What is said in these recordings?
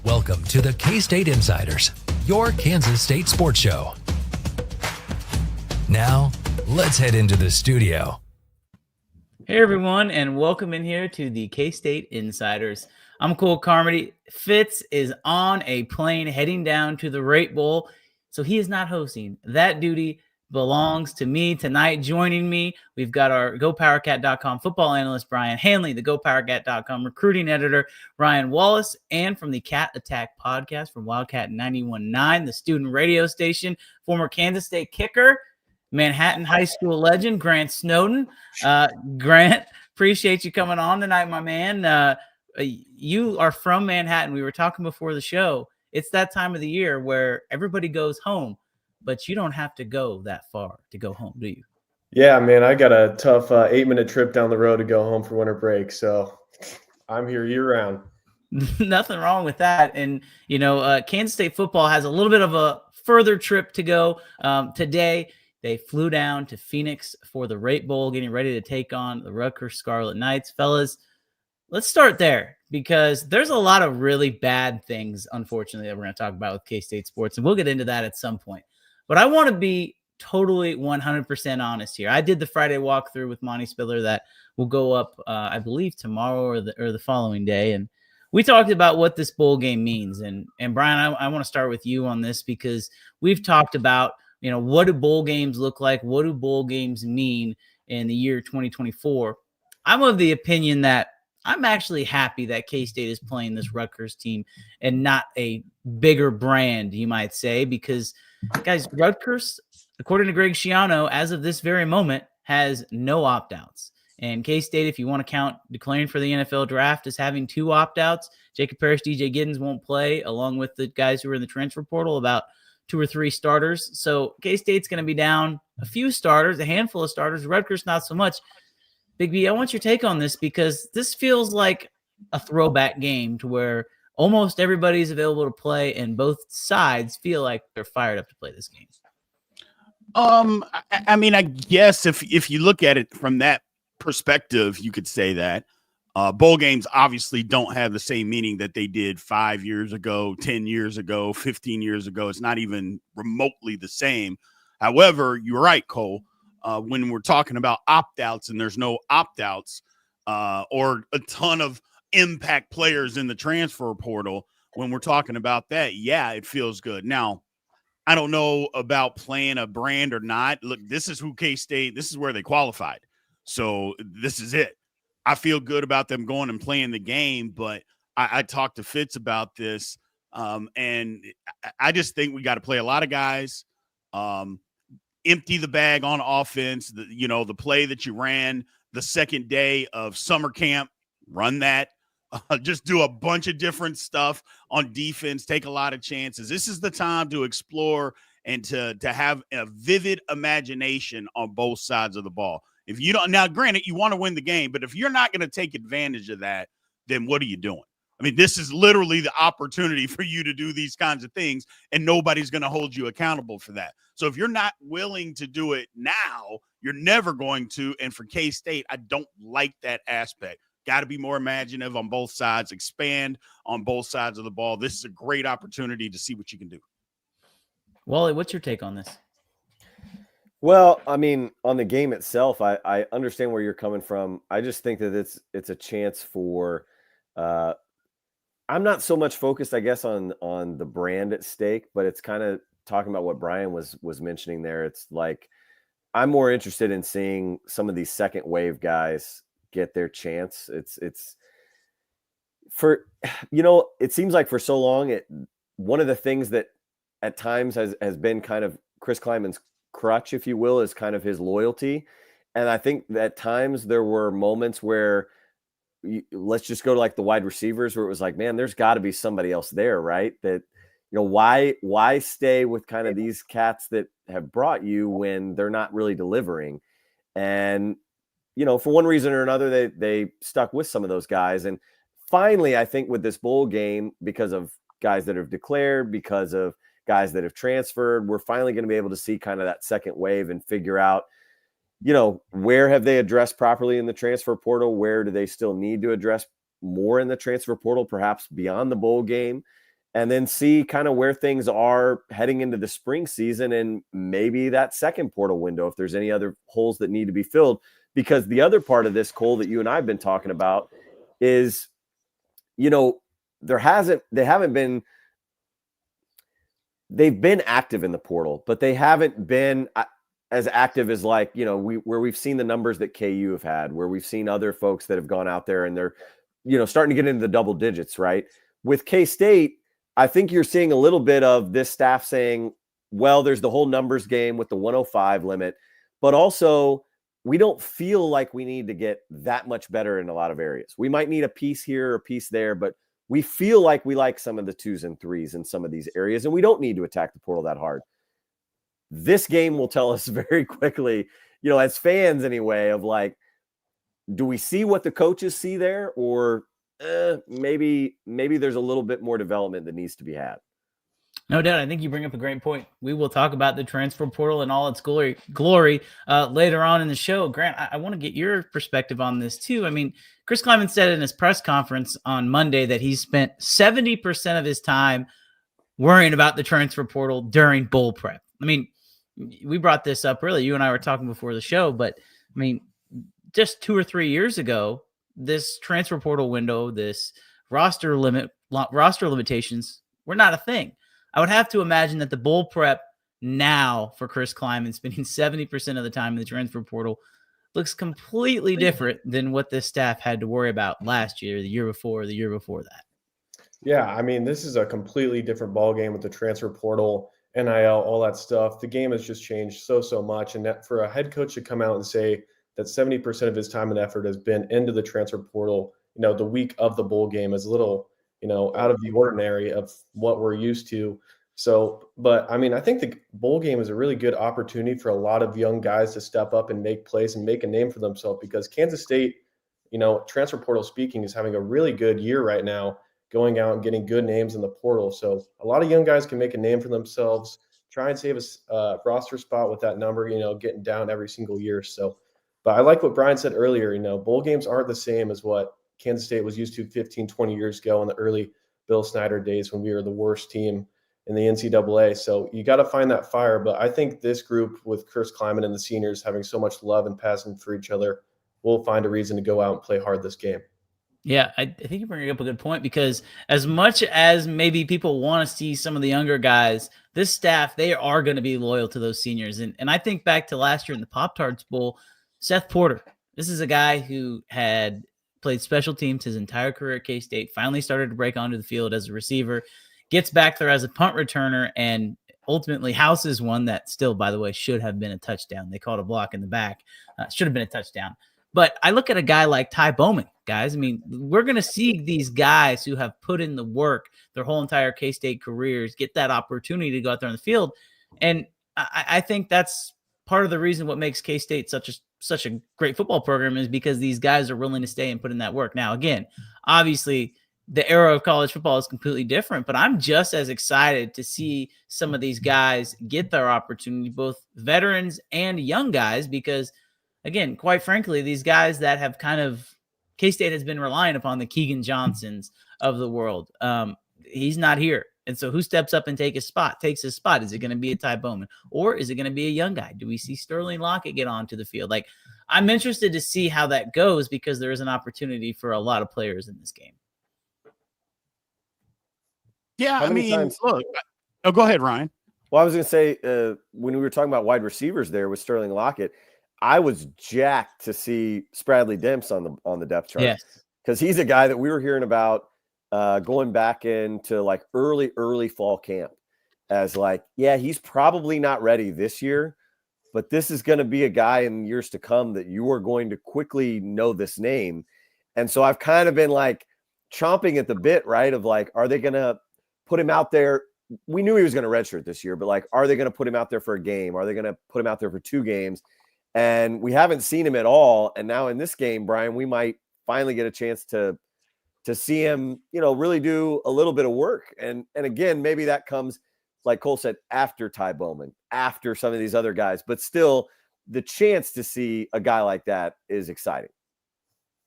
Welcome to the K-State Insiders, your Kansas State sports show. Now, let's head into the studio. Hey everyone, and welcome in here to the K-State Insiders. I'm Cole Carmody. Fitz is on a plane heading down to the Rate Bowl, so he is not hosting. That duty belongs to me tonight. Joining me, we've got our GoPowercat.com football analyst, Brien Hanley, the GoPowercat.com recruiting editor, Ryan Wallace, and from the Cat Attack podcast from Wildcat 91.9, the student radio station, former Kansas State kicker, Manhattan High School legend, Grant Snowden. Grant, appreciate you coming on tonight, my man. You are from Manhattan. We were talking before the show. It's that time of the year where everybody goes home, but you don't have to go that far to go home, do you? Yeah, man, I got a tough 8-minute trip down the road to go home for winter break, so I'm here year-round. Nothing wrong with that. And, you know, Kansas State football has a little bit of a further trip to go. Today, they flew down to Phoenix for the Rate Bowl, getting ready to take on the Rutgers Scarlet Knights. Fellas, let's start there because there's a lot of really bad things, unfortunately, that we're going to talk about with K-State sports, and we'll get into that at some point. But I want to be totally 100% honest here. I did the Friday walkthrough with Monty Spiller that will go up, I believe, tomorrow or the following day. And we talked about what this bowl game means. And Brian, I want to start with you on this because we've talked about, you know, what do bowl games look like? What do bowl games mean in the year 2024? I'm of the opinion that I'm actually happy that K-State is playing this Rutgers team and not a bigger brand, you might say, because guys, Rutgers, according to Greg Schiano, as of this very moment, has no opt-outs. And K-State, if you want to count declaring for the NFL draft as having 2 opt-outs, Jacob Parrish, DJ Giddens won't play, along with the guys who are in the transfer portal, about 2 or 3 starters. So K-State's going to be down a few starters, a handful of starters. Rutgers, not so much. Big B, I want your take on this because this feels like a throwback game to where almost everybody's available to play and both sides feel like they're fired up to play this game. I mean, I guess if you look at it from that perspective, you could say that bowl games obviously don't have the same meaning that they did 5 years ago, 10 years ago, 15 years ago. It's not even remotely the same. However, you're right, Cole. When we're talking about opt-outs and there's no opt-outs or a ton of impact players in the transfer portal, when we're talking about that, yeah, it feels good. Now, I don't know about playing a brand or not. Look, this is who K-State, this is where they qualified. So this is it. I feel good about them going and playing the game, but I talked to Fitz about this, and I just think we got to play a lot of guys, empty the bag on offense. The play that you ran the second day of summer camp, run that. Just do a bunch of different stuff on defense, take a lot of chances. This is the time to explore and to have a vivid imagination on both sides of the ball. If you don't, now granted, you want to win the game, but if you're not going to take advantage of that, then what are you doing? I mean, this is literally the opportunity for you to do these kinds of things, and nobody's going to hold you accountable for that. So if you're not willing to do it now, you're never going to. And for K-State, I don't like that aspect. Got to be more imaginative on both sides, expand on both sides of the ball. This is a great opportunity to see what you can do. Wally, what's your take on this? Well, I mean, on the game itself, I understand where you're coming from. I just think that it's a chance for I'm not so much focused, I guess, on the brand at stake, but it's kind of talking about what Brian was mentioning there. It's like I'm more interested in seeing some of these second wave guys get their chance. It's for, you know, it seems like for so long, one of the things that at times has been kind of Chris Kleiman's crutch, if you will, is kind of his loyalty. And I think that at times there were moments where let's just go to like the wide receivers where it was like, man, there's got to be somebody else there, right? That, you know, why stay with kind of these cats that have brought you when they're not really delivering? And, you know, for one reason or another, they stuck with some of those guys. And finally, I think with this bowl game, because of guys that have declared, because of guys that have transferred, we're finally going to be able to see kind of that second wave and figure out, you know, where have they addressed properly in the transfer portal? Where do they still need to address more in the transfer portal, perhaps beyond the bowl game? and then see kind of where things are heading into the spring season, and maybe that second portal window, if there's any other holes that need to be filled. Because the other part of this, Cole, that you and I have been talking about is, they've been active in the portal, but they haven't been as active as where we've seen the numbers that KU have had, where we've seen other folks that have gone out there and they're, starting to get into the double digits, right? With K-State, I think you're seeing a little bit of this staff saying, well, there's the whole numbers game with the 105 limit, but also we don't feel like we need to get that much better in a lot of areas. We might need a piece here or a piece there, but we feel like we like some of the 2s and 3s in some of these areas, and we don't need to attack the portal that hard. This game will tell us very quickly, as fans anyway, of do we see what the coaches see there, or maybe there's a little bit more development that needs to be had. No doubt. I think you bring up a great point. We will talk about the transfer portal and all its glory later on in the show. Grant, I want to get your perspective on this too. I mean, Chris Klieman said in his press conference on Monday that he spent 70% of his time worrying about the transfer portal during bowl prep. I mean, we brought this up earlier. You and I were talking before the show, but I mean, just 2 or 3 years ago, this transfer portal window, this roster limitations were not a thing. I would have to imagine that the bowl prep now for Chris Klieman, spending 70% of the time in the transfer portal, looks completely different than what this staff had to worry about last year, the year before, the year before that. Yeah, I mean, this is a completely different ballgame with the transfer portal, NIL, all that stuff. The game has just changed so much. And that for a head coach to come out and say that 70% of his time and effort has been into the transfer portal, the week of the bowl game is a little, out of the ordinary of what we're used to. So, but I mean, I think the bowl game is a really good opportunity for a lot of young guys to step up and make plays and make a name for themselves, because Kansas State, transfer portal speaking, is having a really good year right now, going out and getting good names in the portal. So a lot of young guys can make a name for themselves, try and save a roster spot with that number, getting down every single year. So, but I like what Brien said earlier, bowl games aren't the same as what Kansas State was used to 15, 20 years ago in the early Bill Snyder days when we were the worst team in the NCAA. So you got to find that fire. But I think this group with Chris Klieman and the seniors having so much love and passion for each other will find a reason to go out and play hard this game. Yeah, I think you're bringing up a good point, because as much as maybe people want to see some of the younger guys, this staff, they are going to be loyal to those seniors. And I think back to last year in the Pop-Tarts Bowl, Seth Porter, this is a guy who had played special teams his entire career at K-State, finally started to break onto the field as a receiver, gets back there as a punt returner, and ultimately houses one that still, by the way, should have been a touchdown. They called a block in the back. Should have been a touchdown. But I look at a guy like Ty Bowman, guys. I mean, we're going to see these guys who have put in the work their whole entire K-State careers get that opportunity to go out there on the field. And I think that's part of the reason what makes K-State such a great football program, is because these guys are willing to stay and put in that work. Now, again, obviously, the era of college football is completely different, but I'm just as excited to see some of these guys get their opportunity, both veterans and young guys, because, again, quite frankly, these guys that have kind of K-State has been relying upon, the Keegan Johnsons of the world. He's not here. And so who steps up and takes his spot? Is it going to be a Ty Bowman, or is it going to be a young guy? Do we see Sterling Lockett get onto the field? Like, I'm interested to see how that goes, because there is an opportunity for a lot of players in this game. Yeah, I mean, look. Oh, go ahead, Ryan. Well, I was going to say, when we were talking about wide receivers there with Sterling Lockett, I was jacked to see Spradley Demps on the depth chart. Yes, because he's a guy that we were hearing about going back into like early fall camp as he's probably not ready this year, but this is going to be a guy in years to come that you are going to quickly know this name. And so I've kind of been chomping at the bit, right? Of are they going to put him out there? We knew he was going to redshirt this year, but are they going to put him out there for a game? Are they going to put him out there for 2 games? And we haven't seen him at all. And now in this game, Brien, we might finally get a chance to see him, really do a little bit of work. And again, maybe that comes, like Cole said, after Ty Bowman, after some of these other guys, but still the chance to see a guy like that is exciting.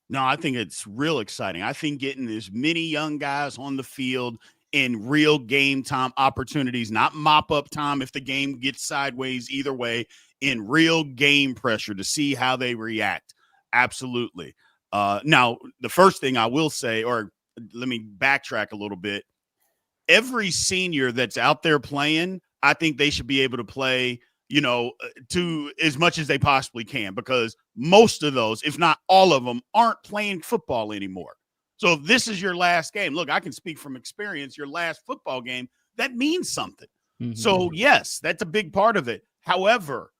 No, I think it's real exciting. I think getting as many young guys on the field in real game time opportunities, not mop up time if the game gets sideways either way, in real game pressure to see how they react. Absolutely. Now, the first thing I will say, or let me backtrack a little bit. Every senior that's out there playing, I think they should be able to play, to as much as they possibly can, because most of those, if not all of them, aren't playing football anymore. So if this is your last game, look, I can speak from experience, your last football game, that means something. Mm-hmm. So yes, that's a big part of it. However,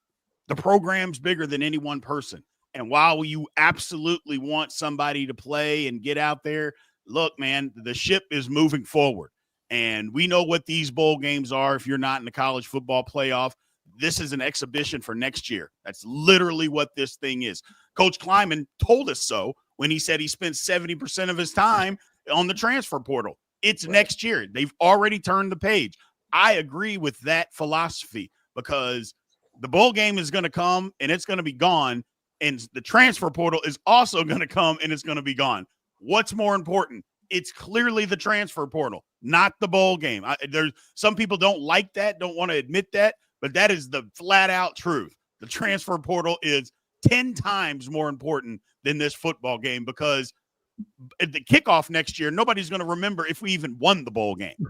the program's bigger than any one person. And while you absolutely want somebody to play and get out there, look, man, the ship is moving forward. And we know what these bowl games are. If you're not in the college football playoff, this is an exhibition for next year. That's literally what this thing is. Coach Kleiman told us so when he said he spent 70% of his time on the transfer portal. It's right. Next year. They've already turned the page. I agree with that philosophy because the bowl game is going to come and it's going to be gone. And the transfer portal is also going to come and it's going to be gone. What's more important? It's clearly the transfer portal, not the bowl game. There's some people don't like that, don't want to admit that, but that is the flat out truth. The transfer portal is 10 times more important than this football game because at the kickoff next year, nobody's going to remember if we even won the bowl game.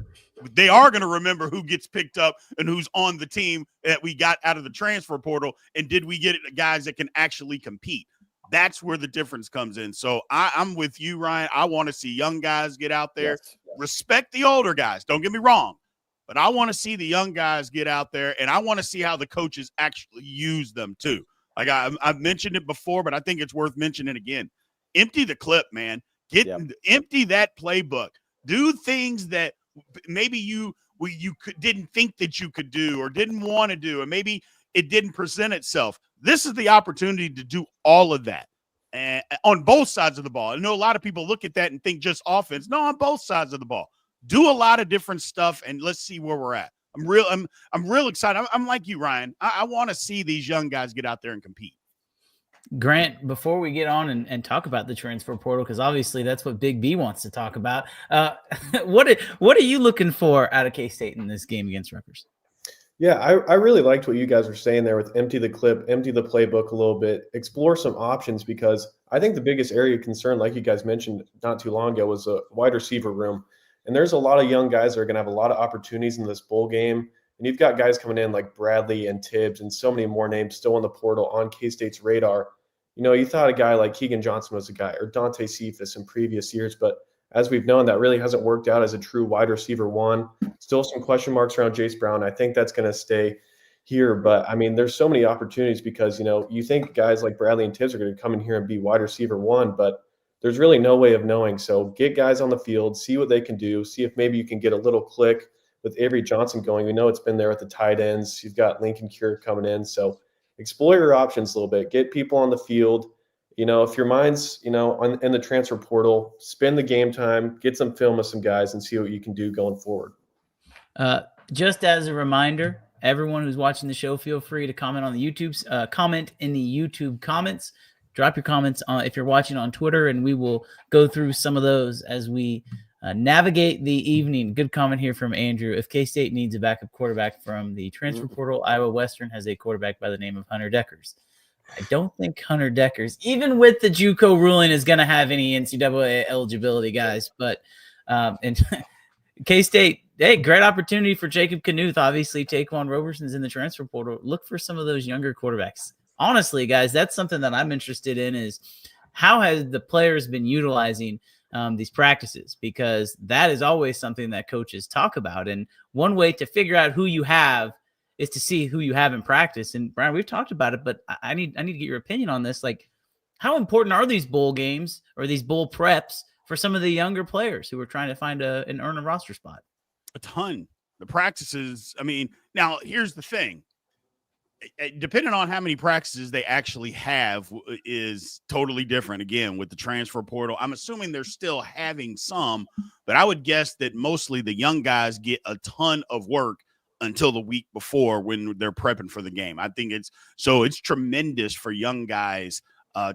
They are going to remember who gets picked up and who's on the team that we got out of the transfer portal. And did we get guys that can actually compete? That's where the difference comes in. So I'm with you, Ryan. I want to see young guys get out there. Yes. Respect the older guys. Don't get me wrong. But I want to see the young guys get out there, and I want to see how the coaches actually use them too. Like I've mentioned it before, but I think it's worth mentioning again. Empty the clip, man. Empty that playbook. Do things that maybe you didn't think that you could do or didn't want to do, and maybe it didn't present itself. This is the opportunity to do all of that on both sides of the ball. I know a lot of people look at that and think just offense. No, on both sides of the ball. Do a lot of different stuff, and let's see where we're at. I'm real excited. I'm like you, Ryan. I want to see these young guys get out there and compete. Grant, before we get on and talk about the transfer portal, because obviously that's what Big B wants to talk about, what are you looking for out of K-State in this game against Rutgers? Yeah, I really liked what you guys were saying there with empty the clip, empty the playbook a little bit, explore some options, because I think the biggest area of concern, like you guys mentioned not too long ago, was a wide receiver room. And there's a lot of young guys that are going to have a lot of opportunities in this bowl game. And you've got guys coming in like Bradley and Tibbs and so many more names still on the portal on K-State's radar. You thought a guy like Keegan Johnson was a guy, or Dante Cephas in previous years, but as we've known, that really hasn't worked out as a true wide receiver one. Still some question marks around Jace Brown. I think that's going to stay here. But, I mean, there's so many opportunities because, you think guys like Bradley and Tibbs are going to come in here and be wide receiver one, but there's really no way of knowing. So get guys on the field, see what they can do, see if maybe you can get a little click with Avery Johnson going. We know it's been there at the tight ends. You've got Lincoln Cure coming in. So explore your options a little bit. Get people on the field. If your mind's, in the transfer portal, spend the game time, get some film with some guys and see what you can do going forward. Just as a reminder, everyone who's watching the show, feel free to comment on the YouTube, comment in the YouTube comments. Drop your comments if you're watching on Twitter, and we will go through some of those as we navigate the evening. Good comment here from Andrew. If K-State needs a backup quarterback from the transfer portal, Iowa Western has a quarterback by the name of Hunter Deckers. I don't think Hunter Deckers, even with the JUCO ruling, is going to have any NCAA eligibility, guys. But and K-State, hey, great opportunity for Jacob Knuth. Obviously, Taquan Roberson's in the transfer portal. Look for some of those younger quarterbacks. Honestly, guys, that's something that I'm interested in is how has the players been utilizing these practices, because that is always something that coaches talk about. And one way to figure out who you have is to see who you have in practice. And Brian, we've talked about it, but I need to get your opinion on this. Like, how important are these bowl games or these bowl preps for some of the younger players who are trying to find and earn a roster spot? A ton. The practices. I mean, now here's the thing. Depending on how many practices they actually have is totally different. Again, with the transfer portal, I'm assuming they're still having some, but I would guess that mostly the young guys get a ton of work until the week before when they're prepping for the game. I think it's tremendous for young guys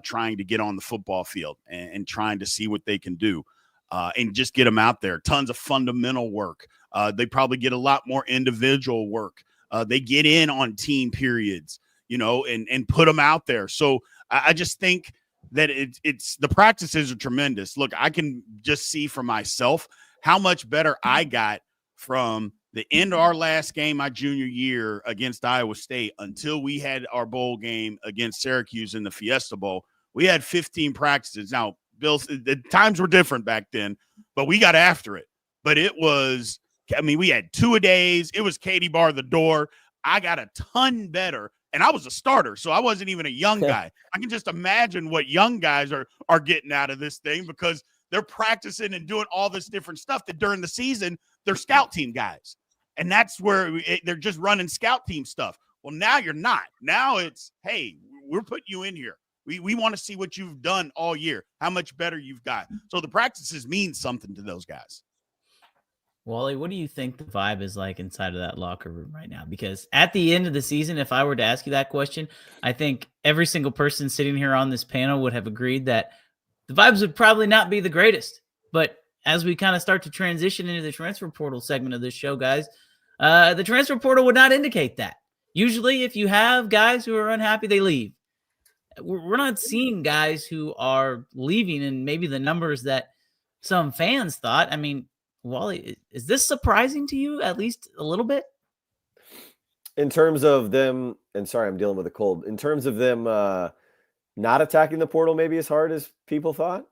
trying to get on the football field and trying to see what they can do. and just get them out there. Tons of fundamental work. They probably get a lot more individual work. They get in on team periods, and put them out there. So I just think that it's the practices are tremendous. Look, I can just see for myself how much better I got from the end of our last game my junior year against Iowa State until we had our bowl game against Syracuse in the Fiesta Bowl. We had 15 practices. Now, Bill, the times were different back then, but we got after it. But it was, we had 2-a-days. It was Katie bar the door. I got a ton better. And I was a starter, so I wasn't even a young guy. I can just imagine what young guys are getting out of this thing because they're practicing and doing all this different stuff that during the season, they're scout team guys. And that's where they're just running scout team stuff. Well, now you're not. Now it's, hey, we're putting you in here. We want to see what you've done all year, how much better you've got. So the practices mean something to those guys. Wally, what do you think the vibe is like inside of that locker room right now? Because at the end of the season, if I were to ask you that question, I think every single person sitting here on this panel would have agreed that the vibes would probably not be the greatest. But as we kind of start to transition into the transfer portal segment of this show, guys, the transfer portal would not indicate that. Usually, if you have guys who are unhappy, they leave. We're not seeing guys who are leaving and maybe the numbers that some fans thought. I mean, Wally, is this surprising to you at least a little bit? In terms of them, and sorry, I'm dealing with a cold. In terms of them not attacking the portal maybe as hard as people thought?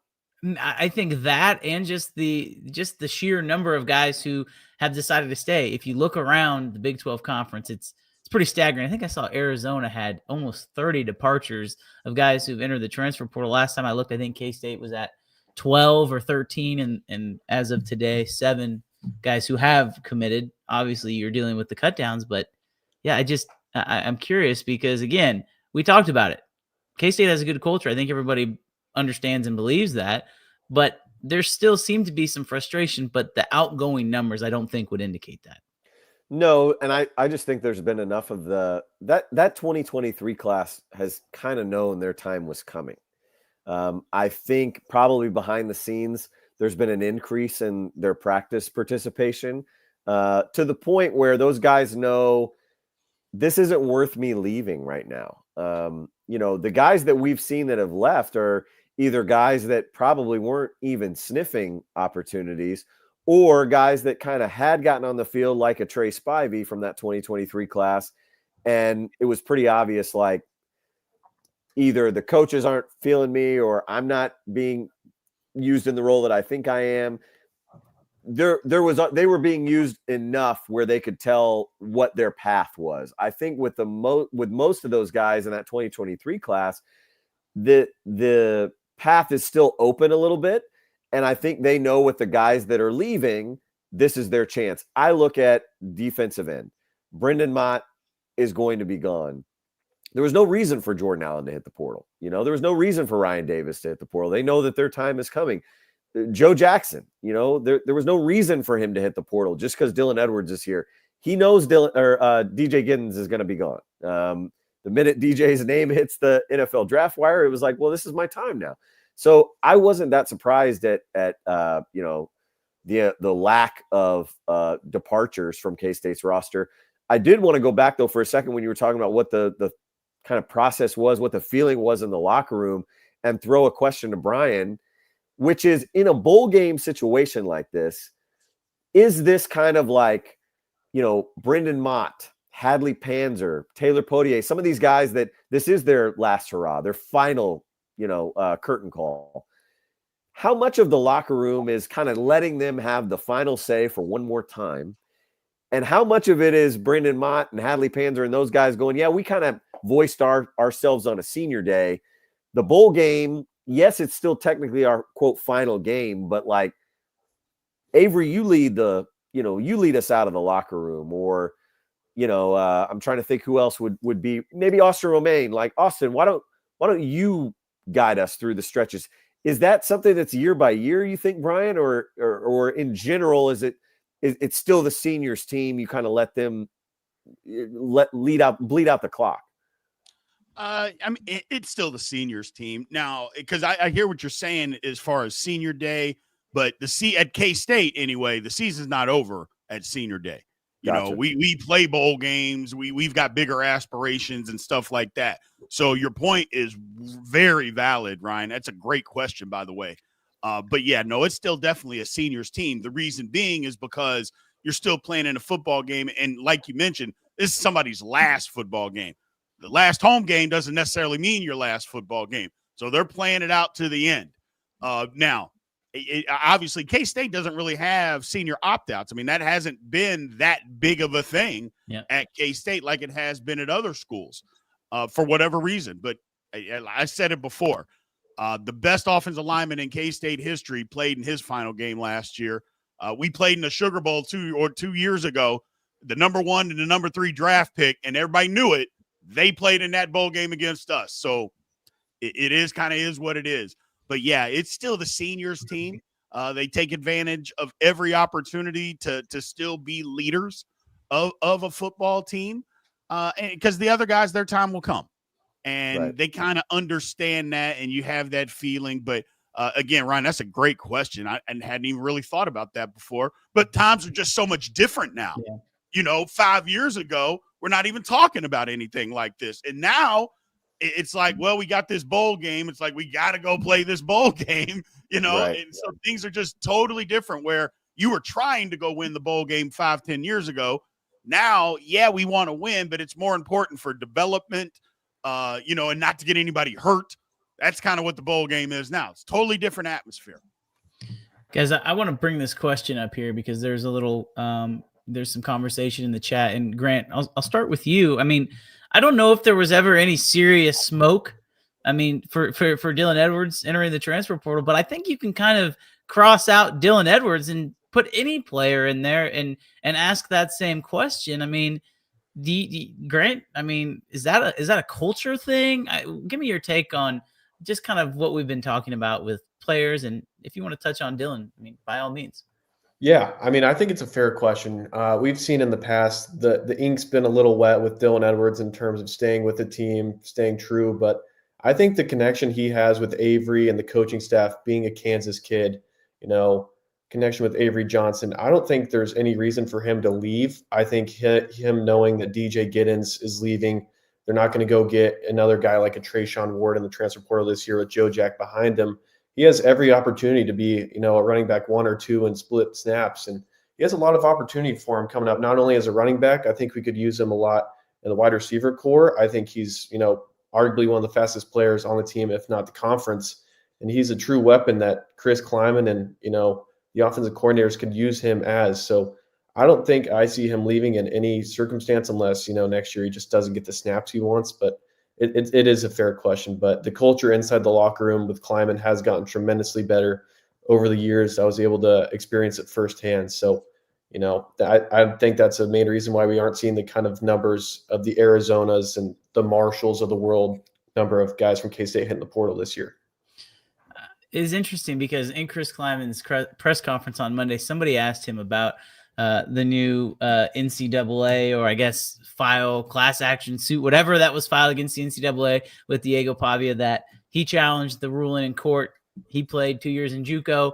I think that and just the sheer number of guys who have decided to stay. If you look around the Big 12 conference, it's pretty staggering. I think I saw Arizona had almost 30 departures of guys who've entered the transfer portal. Last time I looked, I think K-State was at 12 or 13, and as of today, 7 guys who have committed. Obviously, you're dealing with the cutdowns, but yeah, I'm curious because, again, we talked about it. K-State has a good culture. I think everybody understands and believes that, but there still seemed to be some frustration, but the outgoing numbers I don't think would indicate that. No, and I just think there's been enough of that 2023 class has kind of known their time was coming. I think probably behind the scenes, there's been an increase in their practice participation to the point where those guys know this isn't worth me leaving right now. The guys that we've seen that have left are either guys that probably weren't even sniffing opportunities or guys that kind of had gotten on the field like a Trey Spivey from that 2023 class. And it was pretty obvious, like, either the coaches aren't feeling me or I'm not being used in the role that I think I am. They were being used enough where they could tell what their path was. I think with most of those guys in that 2023 class, the path is still open a little bit. And I think they know with the guys that are leaving, this is their chance. I look at defensive end. Brendan Mott is going to be gone. There was no reason for Jordan Allen to hit the portal. There was no reason for Ryan Davis to hit the portal. They know that their time is coming. Joe Jackson, there was no reason for him to hit the portal just because Dylan Edwards is here. He knows DJ Giddens is going to be gone. The minute DJ's name hits the NFL draft wire, it was like, well, this is my time now. So I wasn't that surprised at the lack of departures from K-State's roster. I did want to go back though for a second when you were talking about what the kind of process was, what the feeling was in the locker room, and throw a question to Brien, which is, in a bowl game situation like this, is this kind of like, Brendan Mott, Hadley Panzer, Taylor Potier, some of these guys that this is their last hurrah, their final, curtain call. How much of the locker room is kind of letting them have the final say for one more time? And how much of it is Brendan Mott and Hadley Panzer and those guys going, yeah, we kind of voiced ourselves on a senior day. The bowl game, yes, it's still technically our quote final game, but like, Avery, you lead us out of the locker room, or I'm trying to think who else would be, maybe Austin Romaine. Like, Austin, why don't you guide us through the stretches? Is that something that's year by year, you think, Brien, or in general, is it's still the seniors team? You kind of let them bleed out the clock. It's still the seniors team now, because I hear what you're saying as far as senior day, But at K-State anyway, the season's not over at senior day. You know, we play bowl games. We've got bigger aspirations and stuff like that. So your point is very valid, Ryan. That's a great question, by the way. But yeah, no, it's still definitely a seniors team. The reason being is because you're still playing in a football game. And like you mentioned, this is somebody's last football game. The last home game doesn't necessarily mean your last football game. So they're playing it out to the end. Now, obviously, K-State doesn't really have senior opt-outs. I mean, that hasn't been that big of a thing at K-State like it has been at other schools for whatever reason. But I said it before. The best offensive lineman in K-State history played in his final game last year. We played in the Sugar Bowl 2 years ago, the number 1 and the number 3 draft pick, and everybody knew it. They played in that bowl game against us. So it is kind of is what it is. But, yeah, it's still the seniors team. They take advantage of every opportunity to still be leaders of a football team because the other guys, their time will come. And they kind of understand that, and you have that feeling. But, again, Ryan, that's a great question. I hadn't even really thought about that before. But times are just so much different now. Yeah. You know, 5 years ago, we're not even talking about anything like this. And now – it's like, well, we got this bowl game. It's like, we got to go play this bowl game, you know? Right. And so things are just totally different where you were trying to go win the bowl game 5-10 years ago. Now, yeah, we want to win, but it's more important for development, you know, and not to get anybody hurt. That's kind of what the bowl game is now. It's totally different atmosphere. Guys, I want to bring this question up here because there's a little there's some conversation in the chat. And Grant, I'll start with you. I mean, I don't know if there was ever any serious smoke, I mean, for Dylan Edwards entering the transfer portal, but I think you can kind of cross out Dylan Edwards and put any player in there and ask that same question. I mean, Grant, I mean, is that a culture thing? Give me your take on just kind of what we've been talking about with players, and if you want to touch on Dylan, I mean, by all means. Yeah, I mean, I think it's a fair question. We've seen in the past the ink's been a little wet with Dylan Edwards in terms of staying with the team, staying true. But I think the connection he has with Avery and the coaching staff, being a Kansas kid, you know, connection with Avery Johnson, I don't think there's any reason for him to leave. I think him knowing that DJ Giddens is leaving, they're not going to go get another guy like a Trayshawn Ward in the transfer portal this year with Joe Jack behind him. He has every opportunity to be, you know, a running back 1 or 2 and split snaps. And he has a lot of opportunity for him coming up, not only as a running back. I think we could use him a lot in the wide receiver core. I think he's, you know, arguably one of the fastest players on the team, if not the conference. And he's a true weapon that Chris Kleiman and, you know, the offensive coordinators could use him as. So I don't think I see him leaving in any circumstance unless, you know, next year he just doesn't get the snaps he wants. But it is a fair question, but the culture inside the locker room with Kleiman has gotten tremendously better over the years. I was able to experience it firsthand. So, you know, I think that's a main reason why we aren't seeing the kind of numbers of the Arizonas and the Marshalls of the world number of guys from K-State hitting the portal this year. It is interesting because in Chris Kleiman's press conference on Monday, somebody asked him about the new NCAA, or I guess file class action suit, whatever that was filed against the NCAA with Diego Pavia, that he challenged the ruling in court. He played 2 years in JUCO,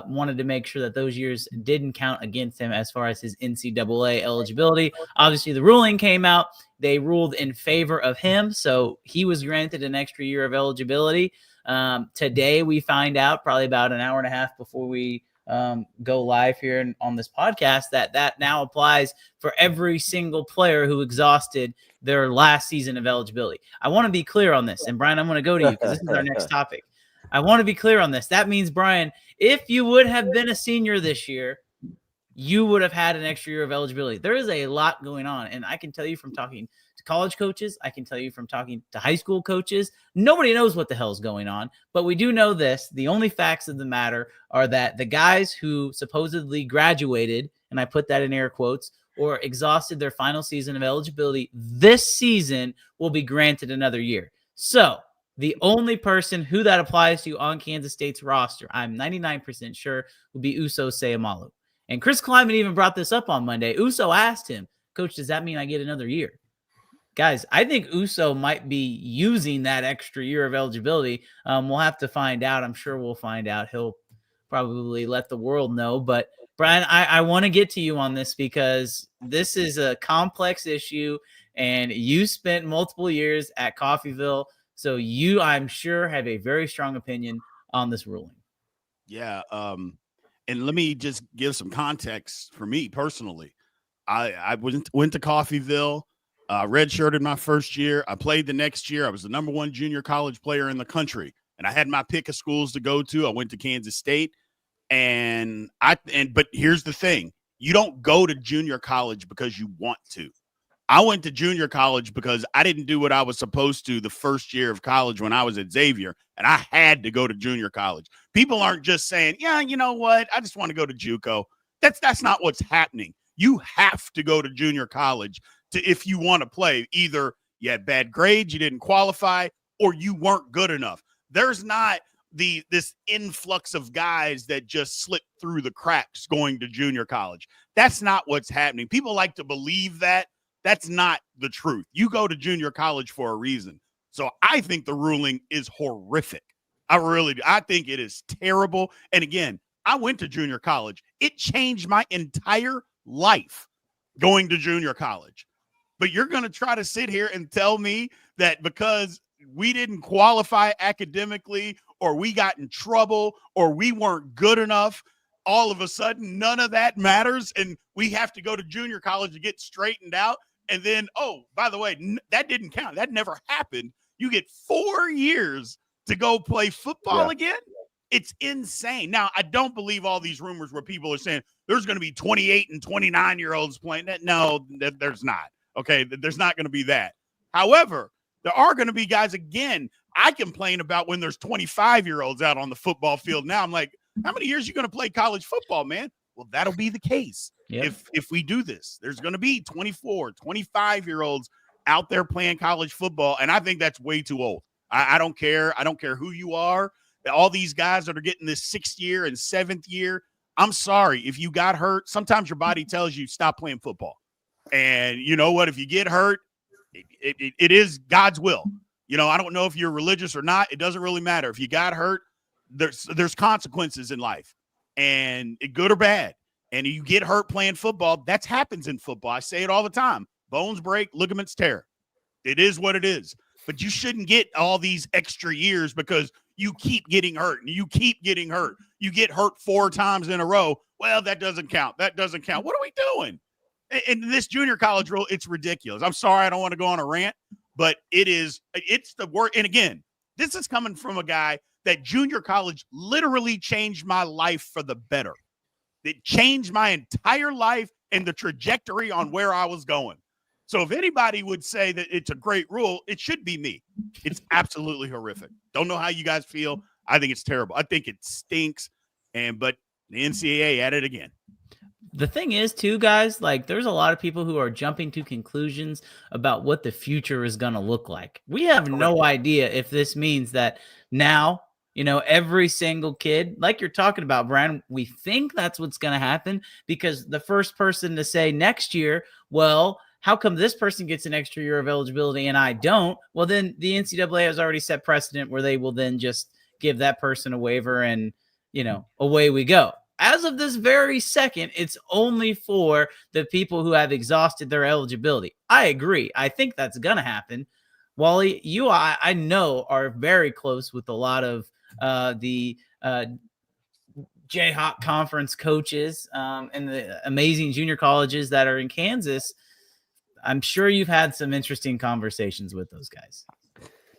wanted to make sure that those years didn't count against him as far as his NCAA eligibility. Obviously, the ruling came out. They ruled in favor of him, so he was granted an extra year of eligibility. Today, we find out, probably about an hour and a half before we go live here on this podcast, that now applies for every single player who exhausted their last season of eligibility. I want to be clear on this. And Brian, I'm going to go to you because this is our next topic. I want to be clear on this. That means, Brian, if you would have been a senior this year, you would have had an extra year of eligibility. There is a lot going on. And I can tell you from talking to college coaches, I can tell you from talking to high school coaches, nobody knows what the hell's going on. But we do know this. The only facts of the matter are that the guys who supposedly graduated, and I put that in air quotes, or exhausted their final season of eligibility this season will be granted another year. So the only person who that applies to on Kansas State's roster, I'm 99% sure, will be Uso Seumalo. And Chris Kleiman even brought this up on Monday. Uso asked him, Coach, does that mean I get another year? Guys, I think Uso might be using that extra year of eligibility. We'll have to find out. I'm sure we'll find out. He'll probably let the world know. But Brien, I want to get to you on this because this is a complex issue, and you spent multiple years at Coffeyville, so you, I'm sure, have a very strong opinion on this ruling. Yeah. And let me just give some context for me personally. I went to Coffeyville, redshirted my first year. I played the next year. I was the number 1 junior college player in the country, and I had my pick of schools to go to. I went to Kansas State, but here's the thing: you don't go to junior college because you want to. I went to junior college because I didn't do what I was supposed to the first year of college when I was at Xavier, and I had to go to junior college. People aren't just saying, yeah, you know what, I just want to go to JUCO. That's not what's happening. You have to go to junior college if you want to play. Either you had bad grades, you didn't qualify, or you weren't good enough. There's not this influx of guys that just slip through the cracks going to junior college. That's not what's happening. People like to believe that. That's not the truth. You go to junior college for a reason. So I think the ruling is horrific. I really do. I think it is terrible. And again, I went to junior college. It changed my entire life going to junior college. But you're going to try to sit here and tell me that because we didn't qualify academically, or we got in trouble, or we weren't good enough, all of a sudden none of that matters, and we have to go to junior college to get straightened out. And then, oh, by the way, that didn't count. That never happened. You get 4 years to go play football again. It's insane. Now, I don't believe all these rumors where people are saying there's going to be 28 and 29-year-olds playing that. No, there's not. Okay, there's not going to be that. However, there are going to be guys, again, I complain about when there's 25-year-olds out on the football field now. I'm like, how many years are you going to play college football, man? Well, that'll be the case. Yep. If we do this. There's going to be 24, 25-year-olds out there playing college football, and I think that's way too old. I don't care. I don't care who you are. All these guys that are getting this 6th year and 7th year, I'm sorry. If you got hurt, sometimes your body tells you stop playing football. And you know what? If you get hurt, it is God's will. You know, I don't know if you're religious or not. It doesn't really matter. If you got hurt, there's consequences in life, and good or bad. And you get hurt playing football, that happens in football. I say it all the time. Bones break, ligaments tear. It is what it is. But you shouldn't get all these extra years because you keep getting hurt and you keep getting hurt. You get hurt 4 times in a row. Well, that doesn't count. That doesn't count. What are we doing? And this junior college rule, it's ridiculous. I'm sorry, I don't want to go on a rant, but it's the word. And again, this is coming from a guy that junior college literally changed my life for the better. It changed my entire life and the trajectory on where I was going. So if anybody would say that it's a great rule, it should be me. It's absolutely horrific. Don't know how you guys feel. I think it's terrible. I think it stinks. But the NCAA at it again. The thing is, too, guys, like there's a lot of people who are jumping to conclusions about what the future is going to look like. We have no idea if this means that now, you know, every single kid, like you're talking about, Brien, we think that's what's going to happen because the first person to say next year, well, how come this person gets an extra year of eligibility and I don't? Well, then the NCAA has already set precedent where they will then just give that person a waiver and, you know, away we go. As of this very second, it's only for the people who have exhausted their eligibility. I agree. I think that's going to happen. Wally, you, I know, are very close with a lot of the Jayhawk Conference coaches and the amazing junior colleges that are in Kansas. I'm sure you've had some interesting conversations with those guys.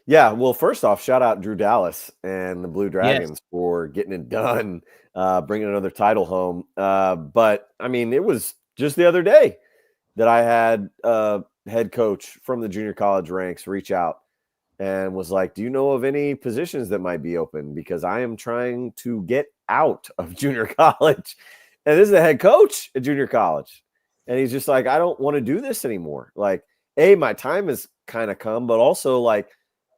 Yeah, well, first off, shout out Drew Dallas and the Blue Dragons for getting it done, bringing another title home. But, I mean, it was just the other day that I had a head coach from the junior college ranks reach out and was like, do you know of any positions that might be open? Because I am trying to get out of junior college. And this is the head coach at junior college. And he's just like, I don't want to do this anymore. Like, my time has kind of come, but also like,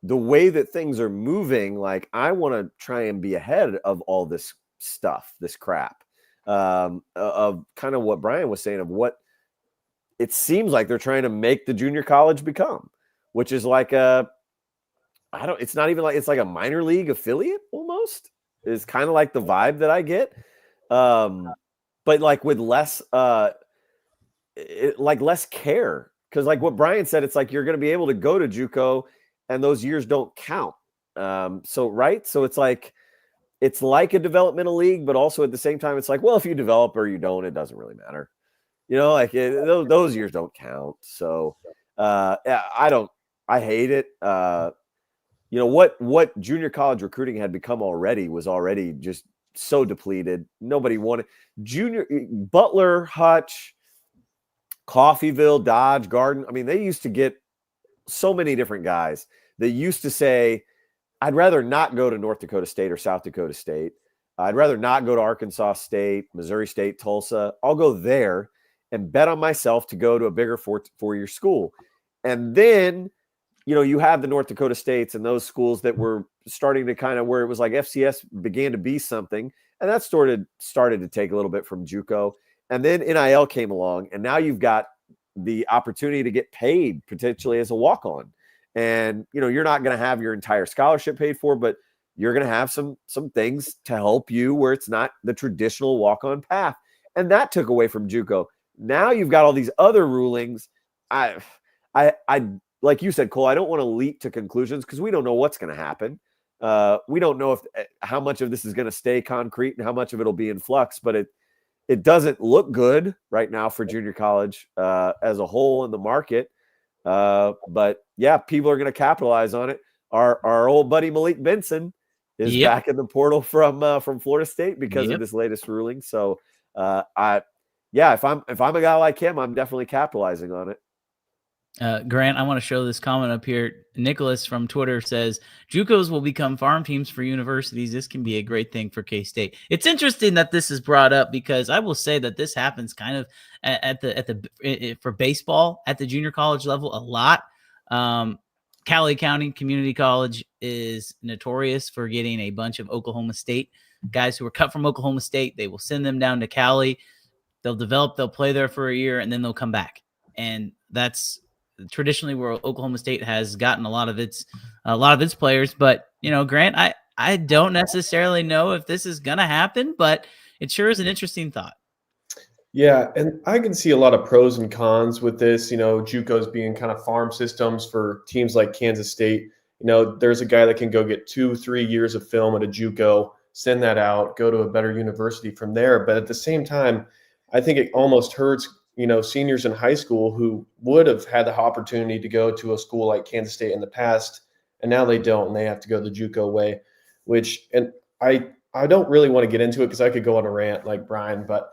the way that things are moving, like I want to try and be ahead of all this stuff, this crap, of kind of what Brien was saying of what it seems like they're trying to make the junior college become, which is like it's not even like, it's like a minor league affiliate almost. is kind of like the vibe that I get. But like with less less care, because like what Brien said, it's like you're going to be able to go to JUCO and those years don't count. So it's like a developmental league, but also at the same time it's like, well, if you develop or you don't, it doesn't really matter, like those years don't count. So I hate it. What junior college recruiting had become was already just so depleted. Nobody wanted junior Butler, Hutch, Coffeyville, Dodge, Garden. I mean, they used to get so many different guys. They used to say, I'd rather not go to North Dakota State or South Dakota State. I'd rather not go to Arkansas State, Missouri State, Tulsa. I'll go there and bet on myself to go to a bigger four-year school. And then, you have the North Dakota States and those schools that were starting to kind of where it was like FCS began to be something. And that started to take a little bit from JUCO. And then NIL came along, and now you've got the opportunity to get paid potentially as a walk-on. And, you're not going to have your entire scholarship paid for, but you're going to have some things to help you where it's not the traditional walk-on path. And that took away from JUCO. Now you've got all these other rulings. I like you said, Cole, I don't want to leap to conclusions because we don't know what's going to happen. We don't know how much of this is going to stay concrete and how much of it'll be in flux, but it doesn't look good right now for junior college as a whole in the market. But yeah, people are going to capitalize on it. Our old buddy Malik Benson is back in the portal from Florida State because of this latest ruling. So if I'm a guy like him, I'm definitely capitalizing on it. Grant, I want to show this comment up here. Nicholas from Twitter says, JUCOs will become farm teams for universities. This can be a great thing for K-State. It's interesting that this is brought up because I will say that this happens kind of for baseball at the junior college level a lot. Cali County Community College is notorious for getting a bunch of Oklahoma State guys who were cut from Oklahoma State. They will send them down to Cali. They'll develop, they'll play there for a year, and then they'll come back. And that's traditionally where Oklahoma State has gotten a lot of its players. But, Grant, I don't necessarily know if this is going to happen, but it sure is an interesting thought. Yeah, and I can see a lot of pros and cons with this, JUCOs being kind of farm systems for teams like Kansas State. There's a guy that can go get 2-3 years of film at a JUCO, send that out, go to a better university from there. But at the same time, I think it almost hurts, seniors in high school who would have had the opportunity to go to a school like Kansas State in the past, and now they don't, and they have to go the JUCO way, and I don't really want to get into it because I could go on a rant like Brien, but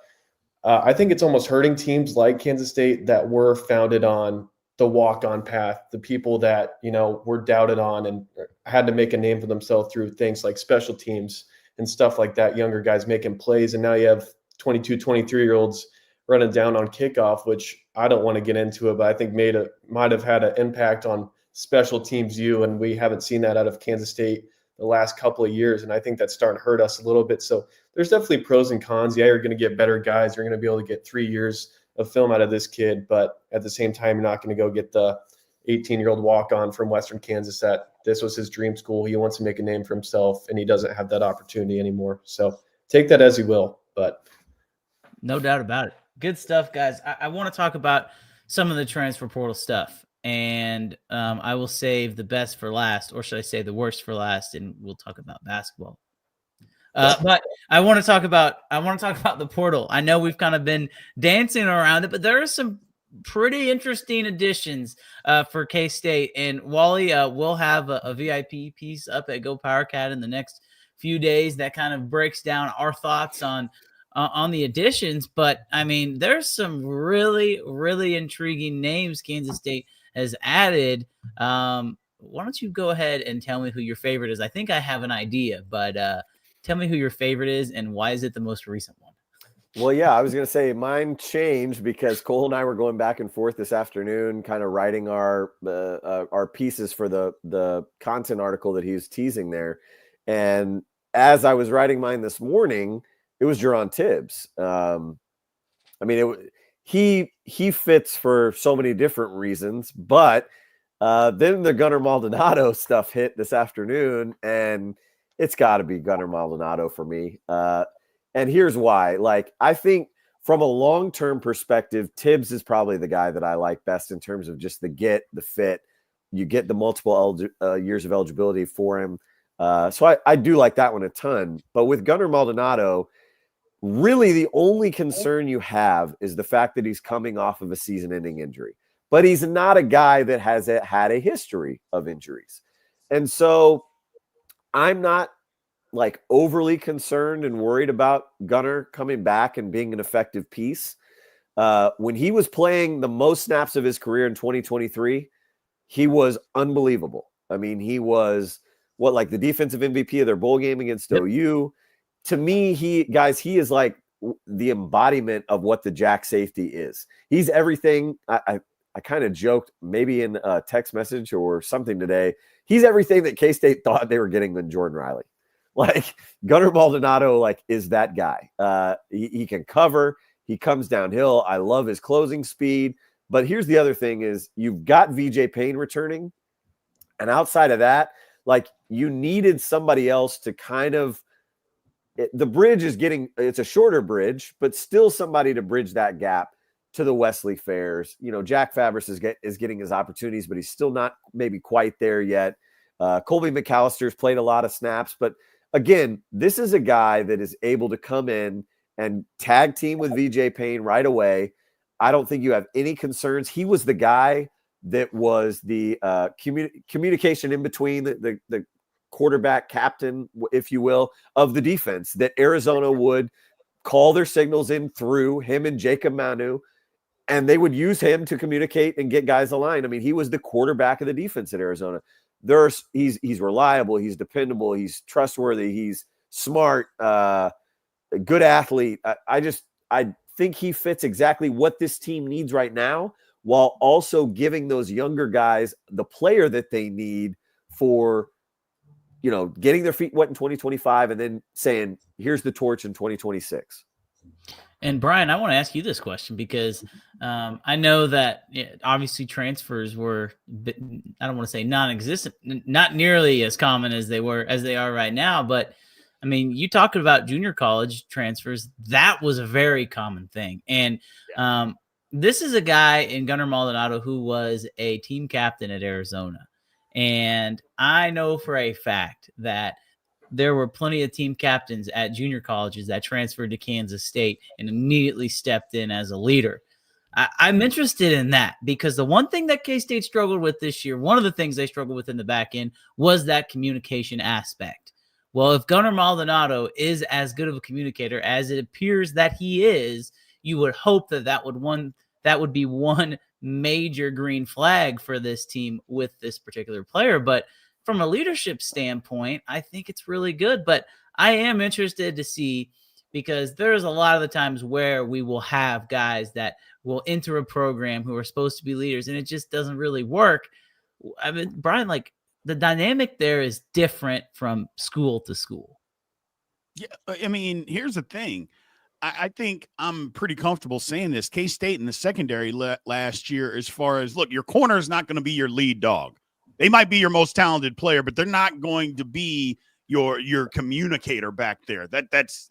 I think it's almost hurting teams like Kansas State that were founded on the walk-on path, the people that, were doubted on and had to make a name for themselves through things like special teams and stuff like that, younger guys making plays. And now you have 22, 23-year-olds running down on kickoff, which I don't want to get into it, but I think might have had an impact on special teams and we haven't seen that out of Kansas State the last couple of years, and I think that's starting to hurt us a little bit. So there's definitely pros and cons. Yeah, you're going to get better guys. You're going to be able to get 3 years of film out of this kid, but at the same time, you're not going to go get the 18-year-old walk-on from Western Kansas that this was his dream school. He wants to make a name for himself, and he doesn't have that opportunity anymore. So take that as you will, but no doubt about it. Good stuff, guys. I want to talk about some of the transfer portal stuff. And I will save the best for last, or should I say the worst for last, and we'll talk about basketball. But I want to talk about the portal. I know we've kind of been dancing around it, but there are some pretty interesting additions for K-State. And Wally, we'll have a VIP piece up at GoPowercat in the next few days that kind of breaks down our thoughts on the additions. But I mean, there's some really, really intriguing names Kansas State has added. Why don't you go ahead and tell me who your favorite is? I think I have an idea, but tell me who your favorite is and why is it the most recent one? Well, yeah, I was going to say mine changed because Cole and I were going back and forth this afternoon, kind of writing our pieces for the content article that he was teasing there. And as I was writing mine this morning, it was Jerron Tibbs. I mean, he fits for so many different reasons, but then the Gunnar Maldonado stuff hit this afternoon, and it's got to be Gunnar Maldonado for me. And here's why. Like, I think from a long-term perspective, Tibbs is probably the guy that I like best in terms of just the fit. You get the multiple years of eligibility for him. So I do like that one a ton. But with Gunnar Maldonado, really the only concern you have is the fact that he's coming off of a season-ending injury. But he's not a guy that has had a history of injuries. And so I'm not like overly concerned and worried about Gunnar coming back and being an effective piece. When he was playing the most snaps of his career in 2023, he was unbelievable. I mean, he was like the defensive MVP of their bowl game against OU. To me, he is like the embodiment of what the jack safety is. He's everything. I kind of joked maybe in a text message or something today. He's everything that K-State thought they were getting with Jordan Riley. Like, Gunnar Maldonado, like, is that guy. He can cover. He comes downhill. I love his closing speed. But here's the other thing is you've got VJ Payne returning. And outside of that, like, you needed somebody else to kind of the bridge is it's a shorter bridge, but still somebody to bridge that gap to the Wesley Fairs. You know, Jack Fabris is getting his opportunities, but he's still not maybe quite there yet. Colby McAllister's played a lot of snaps, but again, this is a guy that is able to come in and tag team with VJ Payne right away. I don't think you have any concerns. He was the guy that was the communication in between the quarterback captain, if you will, of the defense, that Arizona would call their signals in through him and Jacob Manu, and they would use him to communicate and get guys aligned. I mean, he was the quarterback of the defense at Arizona. He's reliable, he's dependable, he's trustworthy, he's smart, a good athlete. I think he fits exactly what this team needs right now, while also giving those younger guys the player that they need for, you know, getting their feet wet in 2025 and then saying, here's the torch in 2026. And Brien, I want to ask you this question because I know that obviously transfers were, I don't want to say non-existent, not nearly as common as they are right now. But I mean, you talked about junior college transfers. That was a very common thing. And this is a guy in Gunnar Maldonado who was a team captain at Arizona. And I know for a fact that there were plenty of team captains at junior colleges that transferred to Kansas State and immediately stepped in as a leader. I'm interested in that because the one thing that K-State struggled with this year, one of the things they struggled with in the back end was that communication aspect. Well, if Gunnar Maldonado is as good of a communicator as it appears that he is, you would hope that would be one major green flag for this team with this particular player. But from a leadership standpoint, I think it's really good. But I am interested to see, because there's a lot of the times where we will have guys that will enter a program who are supposed to be leaders, and it just doesn't really work. I mean, Brien, like, the dynamic there is different from school to school. Yeah, I mean, here's the thing. I think I'm pretty comfortable saying this. K-State in the secondary last year, as far as, look, your corner is not going to be your lead dog. They might be your most talented player, but they're not going to be your communicator back there. That's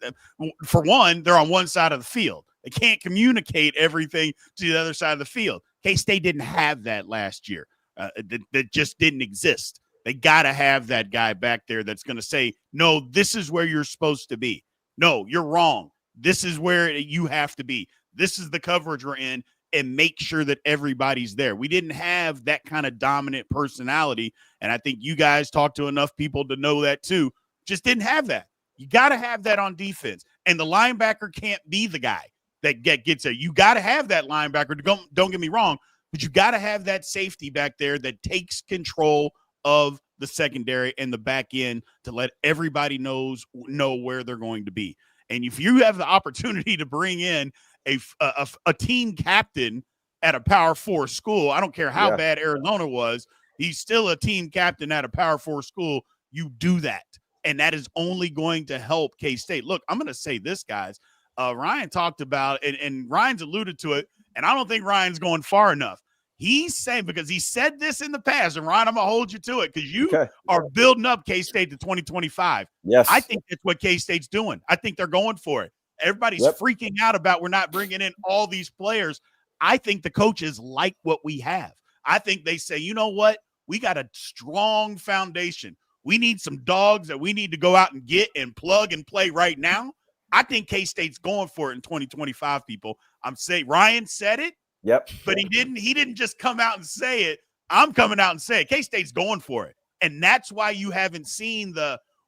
for one, they're on one side of the field. They can't communicate everything to the other side of the field. K-State didn't have that last year. That just didn't exist. They got to have that guy back there that's going to say, no, this is where you're supposed to be. No, you're wrong. This is where you have to be. This is the coverage we're in, and make sure that everybody's there. We didn't have that kind of dominant personality, and I think you guys talked to enough people to know that too. Just didn't have that. You got to have that on defense, and the linebacker can't be the guy that gets there. You got to have that linebacker. Don't get me wrong, but you got to have that safety back there that takes control of the secondary and the back end to let everybody know where they're going to be. And if you have the opportunity to bring in a team captain at a Power 4 school, I don't care how bad Arizona was, he's still a team captain at a Power 4 school. You do that, and that is only going to help K-State. Look, I'm going to say this, guys. Ryan talked about, and Ryan's alluded to it, and I don't think Ryan's going far enough. He's saying, because he said this in the past, and Ron, I'm going to hold you to it because you are building up K-State to 2025. Yes. I think that's what K-State's doing. I think they're going for it. Everybody's freaking out about we're not bringing in all these players. I think the coaches like what we have. I think they say, you know what? We got a strong foundation. We need some dogs that we need to go out and get and plug and play right now. I think K-State's going for it in 2025, people. I'm saying Ryan said it. Yep. But he didn't just come out and say it. I'm coming out and say it. K-State's going for it. And that's why you haven't seen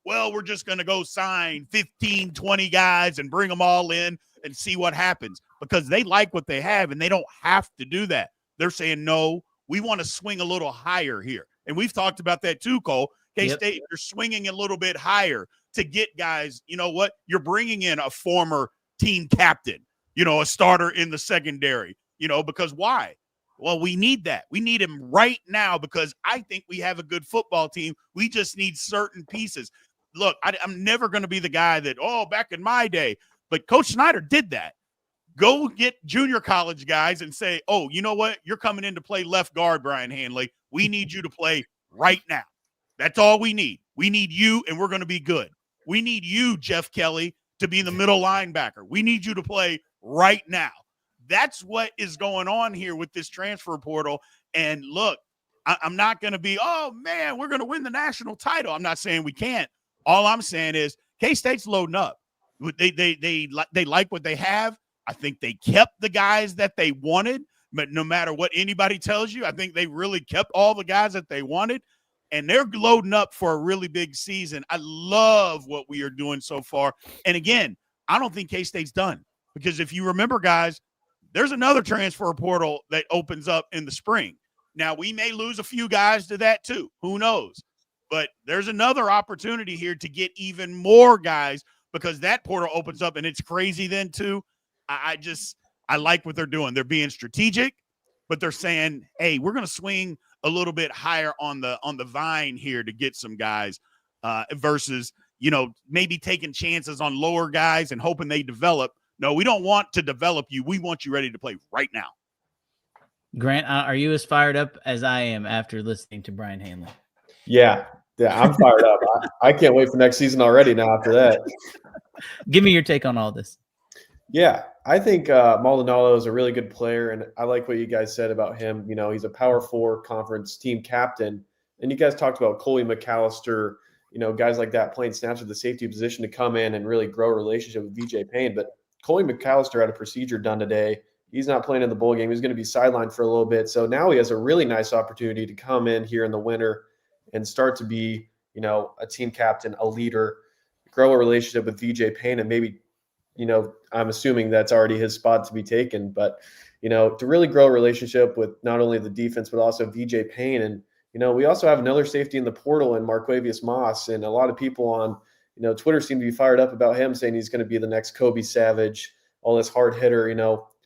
we're just going to go sign 15, 20 guys and bring them all in and see what happens, because they like what they have and they don't have to do that. They're saying, no, we want to swing a little higher here. And we've talked about that too, Cole. K-State, you're swinging a little bit higher to get guys. You know what? You're bringing in a former team captain, a starter in the secondary. Because why? Well, we need that. We need him right now because I think we have a good football team. We just need certain pieces. Look, I'm never going to be the guy that, back in my day. But Coach Snyder did that. Go get junior college guys and say, you know what? You're coming in to play left guard, Brien Hanley. We need you to play right now. That's all we need. We need you, and we're going to be good. We need you, Jeff Kelly, to be the middle linebacker. We need you to play right now. That's what is going on here with this transfer portal. And look, I'm not going to be, we're going to win the national title. I'm not saying we can't. All I'm saying is K-State's loading up. They like what they have. I think they kept the guys that they wanted, but no matter what anybody tells you, I think they really kept all the guys that they wanted, and they're loading up for a really big season. I love what we are doing so far. And again, I don't think K-State's done, because if you remember, guys, there's another transfer portal that opens up in the spring. Now, we may lose a few guys to that too. Who knows? But there's another opportunity here to get even more guys, because that portal opens up, and it's crazy then too. I like what they're doing. They're being strategic, but they're saying, hey, we're going to swing a little bit higher on the vine here to get some guys versus, maybe taking chances on lower guys and hoping they develop. No, we don't want to develop you. We want you ready to play right now. Grant, are you as fired up as I am after listening to Brien Hanley? Yeah, I'm fired up. I can't wait for next season already now after that. Give me your take on all this. Yeah, I think Maldonado is a really good player, and I like what you guys said about him. He's a Power 4 conference team captain, and you guys talked about Coley McAllister, guys like that playing snaps at the safety position to come in and really grow a relationship with VJ Payne. But Coley McAllister had a procedure done today. He's not playing in the bowl game. He's going to be sidelined for a little bit. So now he has a really nice opportunity to come in here in the winter and start to be, a team captain, a leader, grow a relationship with VJ Payne, and maybe, I'm assuming that's already his spot to be taken. But, to really grow a relationship with not only the defense, but also VJ Payne. And, we also have another safety in the portal in Marquavius Moss. And a lot of people on, Twitter seem to be fired up about him, saying he's going to be the next Kobe Savage, all this hard hitter,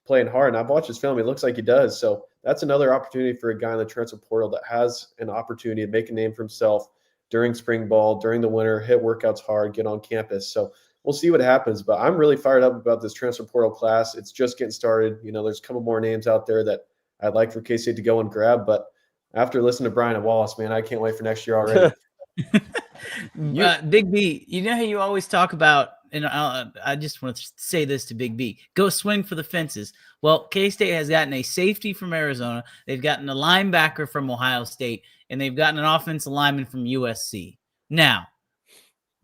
playing hard. And I've watched his film. He looks like he does. So that's another opportunity for a guy in the transfer portal that has an opportunity to make a name for himself during spring ball, during the winter, hit workouts hard, get on campus. So we'll see what happens. But I'm really fired up about this transfer portal class. It's just getting started. There's a couple more names out there that I'd like for K-State to go and grab. But after listening to Brien and Wallace, man, I can't wait for next year already. Big B, how you always talk about, and I just want to say this to Big B, go swing for the fences. Well, K-State has gotten a safety from Arizona. They've gotten a linebacker from Ohio State, and they've gotten an offensive lineman from USC. Now,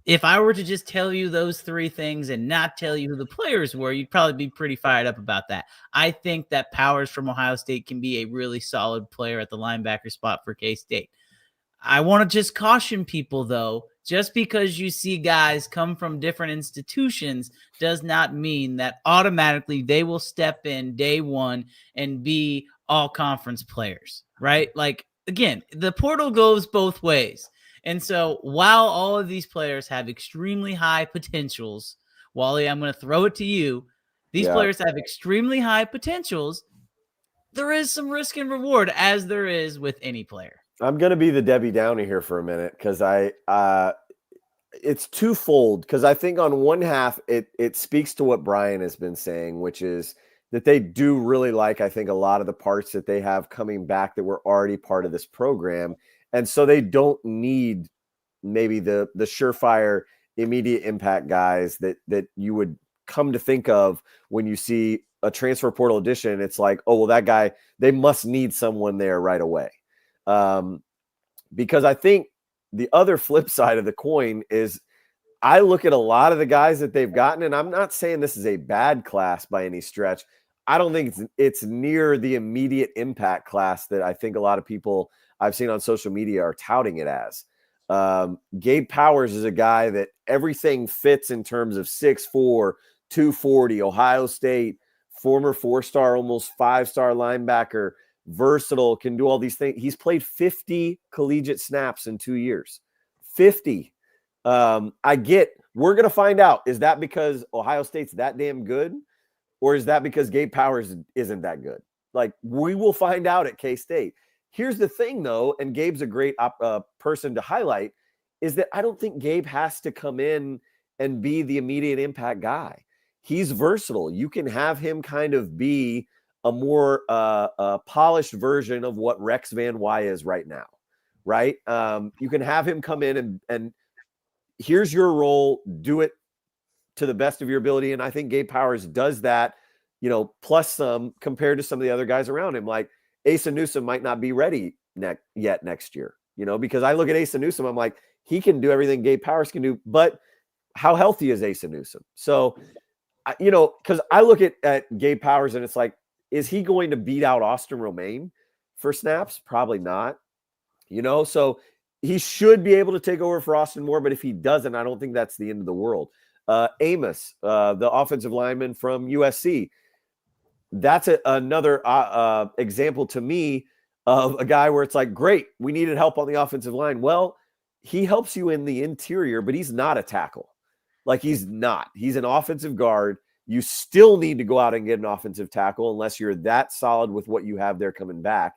if I were to just tell you those three things and not tell you who the players were, you'd probably be pretty fired up about that. I think that Powers from Ohio State can be a really solid player at the linebacker spot for K-State. I want to just caution people, though, just because you see guys come from different institutions does not mean that automatically they will step in day one and be all conference players, right? Like, again, the portal goes both ways. And so while all of these players have extremely high potentials, Wally, I'm going to throw it to you. These players have extremely high potentials. There is some risk and reward, as there is with any player. I'm going to be the Debbie Downer here for a minute, because it's twofold. Because I think on one half, it speaks to what Brien has been saying, which is that they do really like, I think, a lot of the parts that they have coming back that were already part of this program. And so they don't need maybe the surefire immediate impact guys that you would come to think of when you see a transfer portal addition. It's like, oh, well, that guy, they must need someone there right away. Because I think the other flip side of the coin is I look at a lot of the guys that they've gotten, and I'm not saying this is a bad class by any stretch. I don't think it's near the immediate impact class that I think a lot of people I've seen on social media are touting it as. Gabe Powers is a guy that everything fits in terms of 6'4", 240, Ohio State, former 4-star, almost 5-star linebacker, versatile, can do all these things. He's played 50 collegiate snaps in 2 years. 50. I get, we're going to find out, is that because Ohio State's that damn good? Or is that because Gabe Powers isn't that good? Like, we will find out at K-State. Here's the thing, though, and Gabe's a great person to highlight, is that I don't think Gabe has to come in and be the immediate impact guy. He's versatile. You can have him kind of be a more polished version of what Rex Van Wy is right now, right? You can have him come in and here's your role, do it to the best of your ability. And I think Gabe Powers does that, plus some compared to some of the other guys around him. Like Asa Newsom might not be ready yet next year, because I look at Asa Newsom, I'm like, he can do everything Gabe Powers can do, but how healthy is Asa Newsom? So, because I look at Gabe Powers and it's like, is he going to beat out Austin Romaine for snaps? Probably not, so he should be able to take over for Austin Moore, but if he doesn't, I don't think that's the end of the world. Amos, the offensive lineman from USC, that's another example to me of a guy where it's like, great, we needed help on the offensive line. Well, he helps you in the interior, but he's not a tackle. Like, he's not. He's an offensive guard. You still need to go out and get an offensive tackle unless you're that solid with what you have there coming back.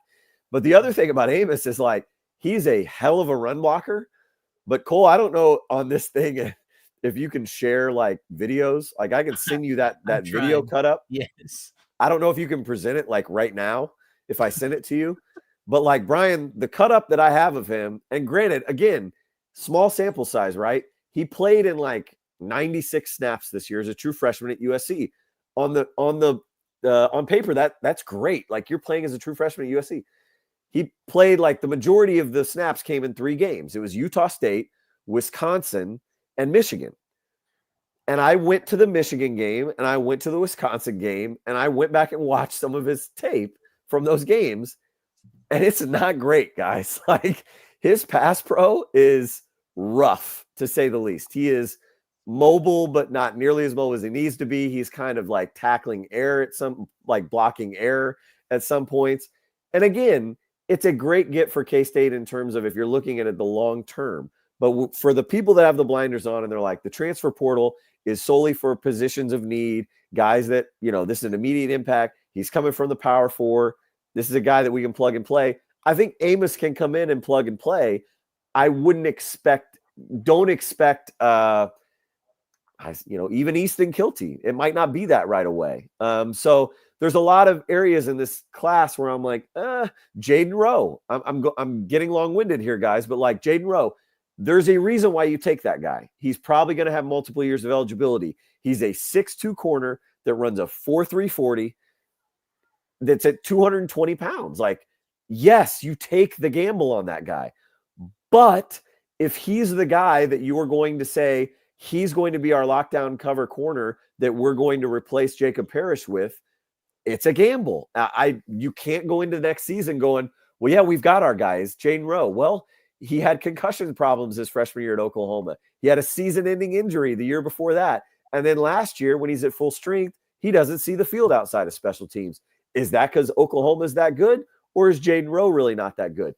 But the other thing about Amos is, like, he's a hell of a run blocker. But Cole, I don't know on this thing if you can share like videos. Like, I can send you that video cut up. Yes. I don't know if you can present it like right now if I send it to you. But like, Brian, the cut up that I have of him, and granted, again, small sample size, right? He played in like 96 snaps this year as a true freshman at USC. On paper, that's great. Like, you're playing as a true freshman at USC. He played like the majority of the snaps came in 3 games. It was Utah State, Wisconsin, and Michigan. And I went to the Michigan game and I went to the Wisconsin game and I went back and watched some of his tape from those games. And it's not great, guys. Like, his pass pro is rough, to say the least. He is mobile, but not nearly as mobile as he needs to be. He's kind of like tackling air at some, like blocking air at some points. And again, it's a great get for K-State in terms of if you're looking at it the long term. But for the people that have the blinders on and they're like, the transfer portal is solely for positions of need, guys that, this is an immediate impact. He's coming from the Power 4. This is a guy that we can plug and play. I think Amos can come in and plug and play. I don't expect, even Easton Kilty. It might not be that right away. So there's a lot of areas in this class where I'm like, Jaden Rowe. I'm getting long-winded here, guys, but like Jaden Rowe, there's a reason why you take that guy. He's probably going to have multiple years of eligibility. He's a 6'2" corner that runs a 4.3 40 that's at 220 pounds. Like, yes, you take the gamble on that guy. But if he's the guy that you are going to say he's going to be our lockdown cover corner that we're going to replace Jacob Parrish with, it's a gamble. You can't go into the next season going, well, yeah, we've got our guys. Jaden Rowe. Well, he had concussion problems his freshman year at Oklahoma. He had a season-ending injury the year before that. And then last year, when he's at full strength, he doesn't see the field outside of special teams. Is that because Oklahoma is that good, or is Jaden Rowe really not that good?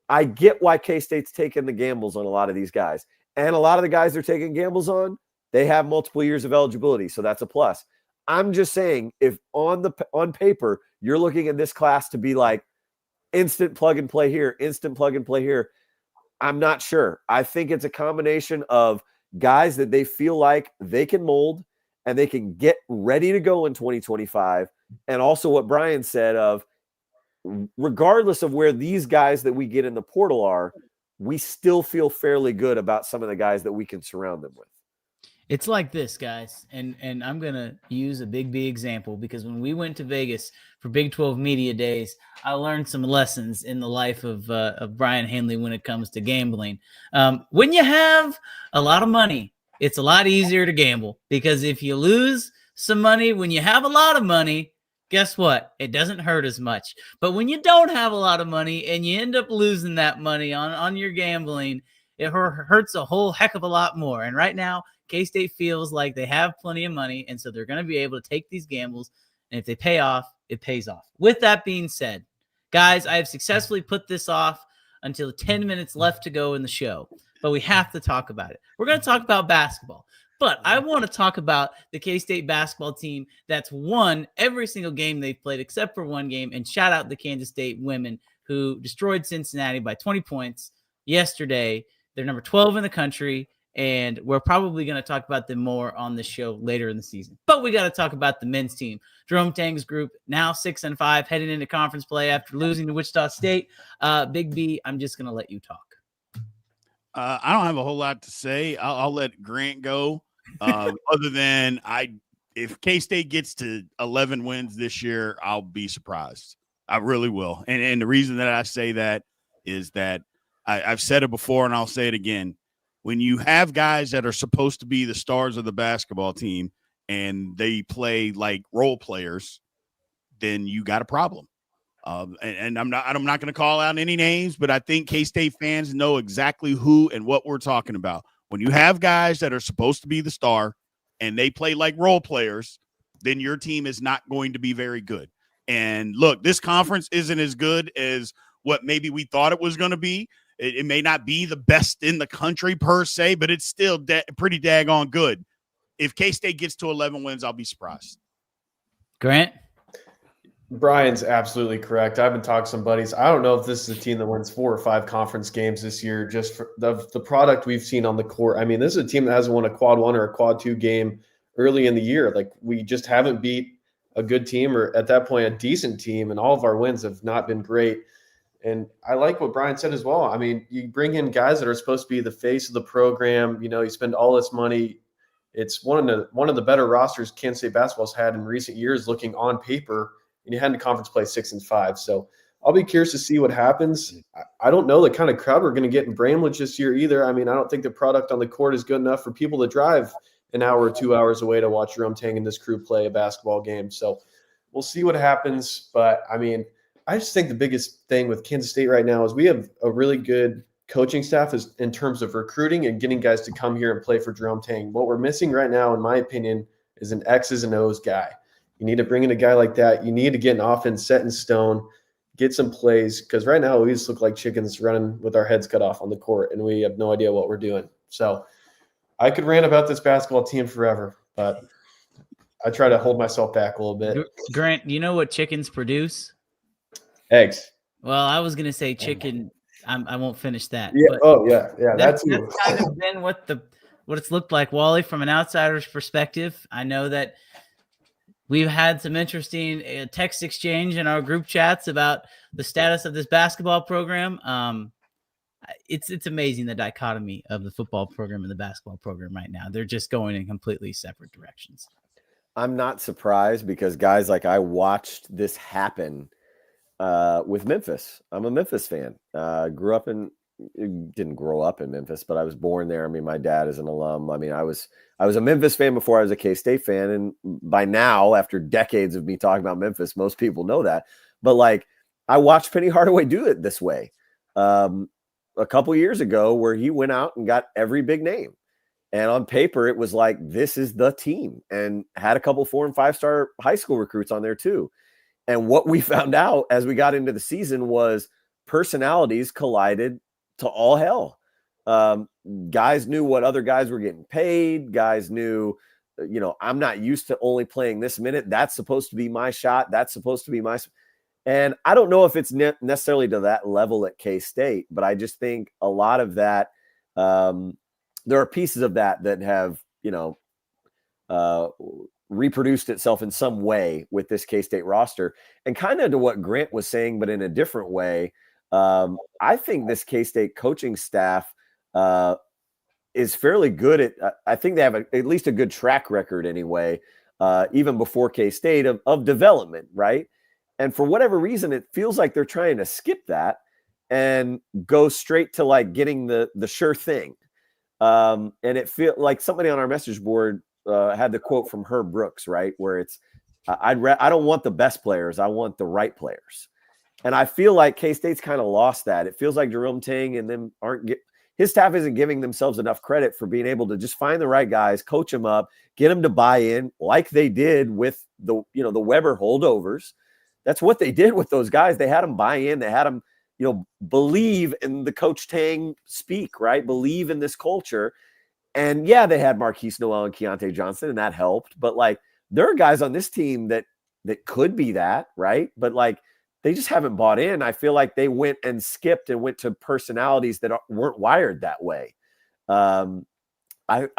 I get why K-State's taking the gambles on a lot of these guys. And a lot of the guys they're taking gambles on, they have multiple years of eligibility, so that's a plus. I'm just saying, if on paper, you're looking at this class to be like instant plug and play here, instant plug and play here, I'm not sure. I think it's a combination of guys that they feel like they can mold and they can get ready to go in 2025. And also what Brien said of, regardless of where these guys that we get in the portal are, we still feel fairly good about some of the guys that we can surround them with. It's like this, guys, and I'm going to use a Big B example, because when we went to Vegas for Big 12 Media Days, I learned some lessons in the life of Brien Hanley when it comes to gambling. When you have a lot of money, it's a lot easier to gamble, because if you lose some money when you have a lot of money, guess what? It doesn't hurt as much. But when you don't have a lot of money and you end up losing that money on your gambling, it hurts a whole heck of a lot more. And right now, K-State feels like they have plenty of money, and so they're going to be able to take these gambles, and if they pay off, it pays off. With that being said, guys, I have successfully put this off until 10 minutes left to go in the show, but we have to talk about it. We're going to talk about basketball, but I want to talk about the K-State basketball team that's won every single game they've played except for one game, and shout out the Kansas State women who destroyed Cincinnati by 20 points yesterday. They're number 12 in the country, and we're probably going to talk about them more on the show later in the season. But we got to talk about the men's team. Jerome Tang's group, now 6-5, heading into conference play after losing to Wichita State. Big B, I'm just going to let you talk. I don't have a whole lot to say. I'll let Grant go. Other than if K-State gets to 11 wins this year, I'll be surprised. I really will. And the reason that I say that is that I've said it before and I'll say it again. When you have guys that are supposed to be the stars of the basketball team and they play like role players, then you got a problem. And I'm not going to call out any names, but I think K-State fans know exactly who and what we're talking about. When you have guys that are supposed to be the star and they play like role players, then your team is not going to be very good. And look, this conference isn't as good as what maybe we thought it was going to be. It may not be the best in the country per se, but it's still pretty daggone good. If K-State gets to 11 wins, I'll be surprised. Grant? Brian's absolutely correct. I've been talking to some buddies. I don't know if this is a team that wins 4 or 5 conference games this year, just for the product we've seen on the court. I mean, this is a team that hasn't won a quad 1 or a quad 2 game early in the year. Like, we just haven't beat a good team, or at that point, a decent team, and all of our wins have not been great. And I like what Brien said as well. I mean, you bring in guys that are supposed to be the face of the program. You know, you spend all this money. It's one of the better rosters Kansas State basketball's had in recent years, looking on paper. And you had in conference play 6-5. So I'll be curious to see what happens. I don't know the kind of crowd we're going to get in Bramlage this year either. I mean, I don't think the product on the court is good enough for people to drive an hour or 2 hours away to watch Jerome Tang and this crew play a basketball game. So we'll see what happens. But, I mean, I just think the biggest thing with Kansas State right now is we have a really good coaching staff is in terms of recruiting and getting guys to come here and play for Jerome Tang. What we're missing right now, in my opinion, is an X's and O's guy. You need to bring in a guy like that. You need to get an offense set in stone, get some plays, because right now we just look like chickens running with our heads cut off on the court, and we have no idea what we're doing. So I could rant about this basketball team forever, but I try to hold myself back a little bit. Grant, you know what chickens produce? Eggs. Well, I was going to say chicken. I won't finish that. Yeah. Oh, yeah. Yeah. That's kind of been what it's looked like, Wally, from an outsider's perspective. I know that we've had some interesting text exchange in our group chats about the status of this basketball program. It's amazing, the dichotomy of the football program and the basketball program right now. They're just going in completely separate directions. I'm not surprised because, guys, like, I watched this happen with Memphis. I'm a Memphis fan. Didn't grow up in Memphis, but I was born there. I mean, my dad is an alum. I mean, I was a Memphis fan before I was a K-State fan. And by now, after decades of me talking about Memphis, most people know that. But, like, I watched Penny Hardaway do it this way a couple years ago, where he went out and got every big name. And on paper, it was like, this is the team, and had a couple 4- and 5-star high school recruits on there too. And what we found out as we got into the season was personalities collided to all hell. Guys knew what other guys were getting paid. Guys knew, you know, I'm not used to only playing this minute. That's supposed to be my shot. That's supposed to be my. And I don't know if it's necessarily to that level at K-State, but I just think a lot of that, there are pieces of that have, you know, reproduced itself in some way with this K-State roster. And kind of to what Grant was saying, but in a different way, I think this K-State coaching staff is fairly good at, I think they have at least a good track record anyway, even before K-State of development, right? And for whatever reason, it feels like they're trying to skip that and go straight to like getting the sure thing. And it feels like somebody on our message board had the quote from Herb Brooks, right? Where it's, I don't want the best players. I want the right players. And I feel like K-State's kind of lost that. It feels like Jerome Tang and them his staff isn't giving themselves enough credit for being able to just find the right guys, coach them up, get them to buy in like they did with the Weber holdovers. That's what they did with those guys. They had them buy in. They had them, believe in the Coach Tang speak, right? Believe in this culture. And yeah, they had Marquise Noel and Keontae Johnson, and that helped. But like, there are guys on this team that could be that, right? But like, they just haven't bought in. I feel like they went and skipped and went to personalities that weren't wired that way. I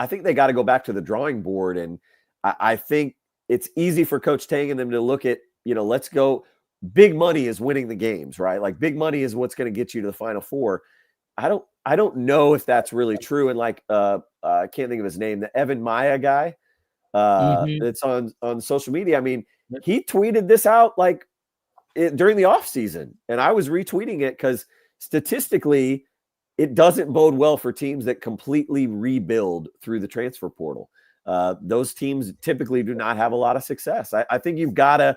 think they got to go back to the drawing board. And I think it's easy for Coach Tang and them to look at, let's go. Big money is winning the games, right? Like big money is what's going to get you to the Final Four. I don't know if that's really true. And like, I can't think of his name, the Evan Maya guy that's on social media. I mean, he tweeted this out like during the offseason, and I was retweeting it because statistically, it doesn't bode well for teams that completely rebuild through the transfer portal. Those teams typically do not have a lot of success. I think you got to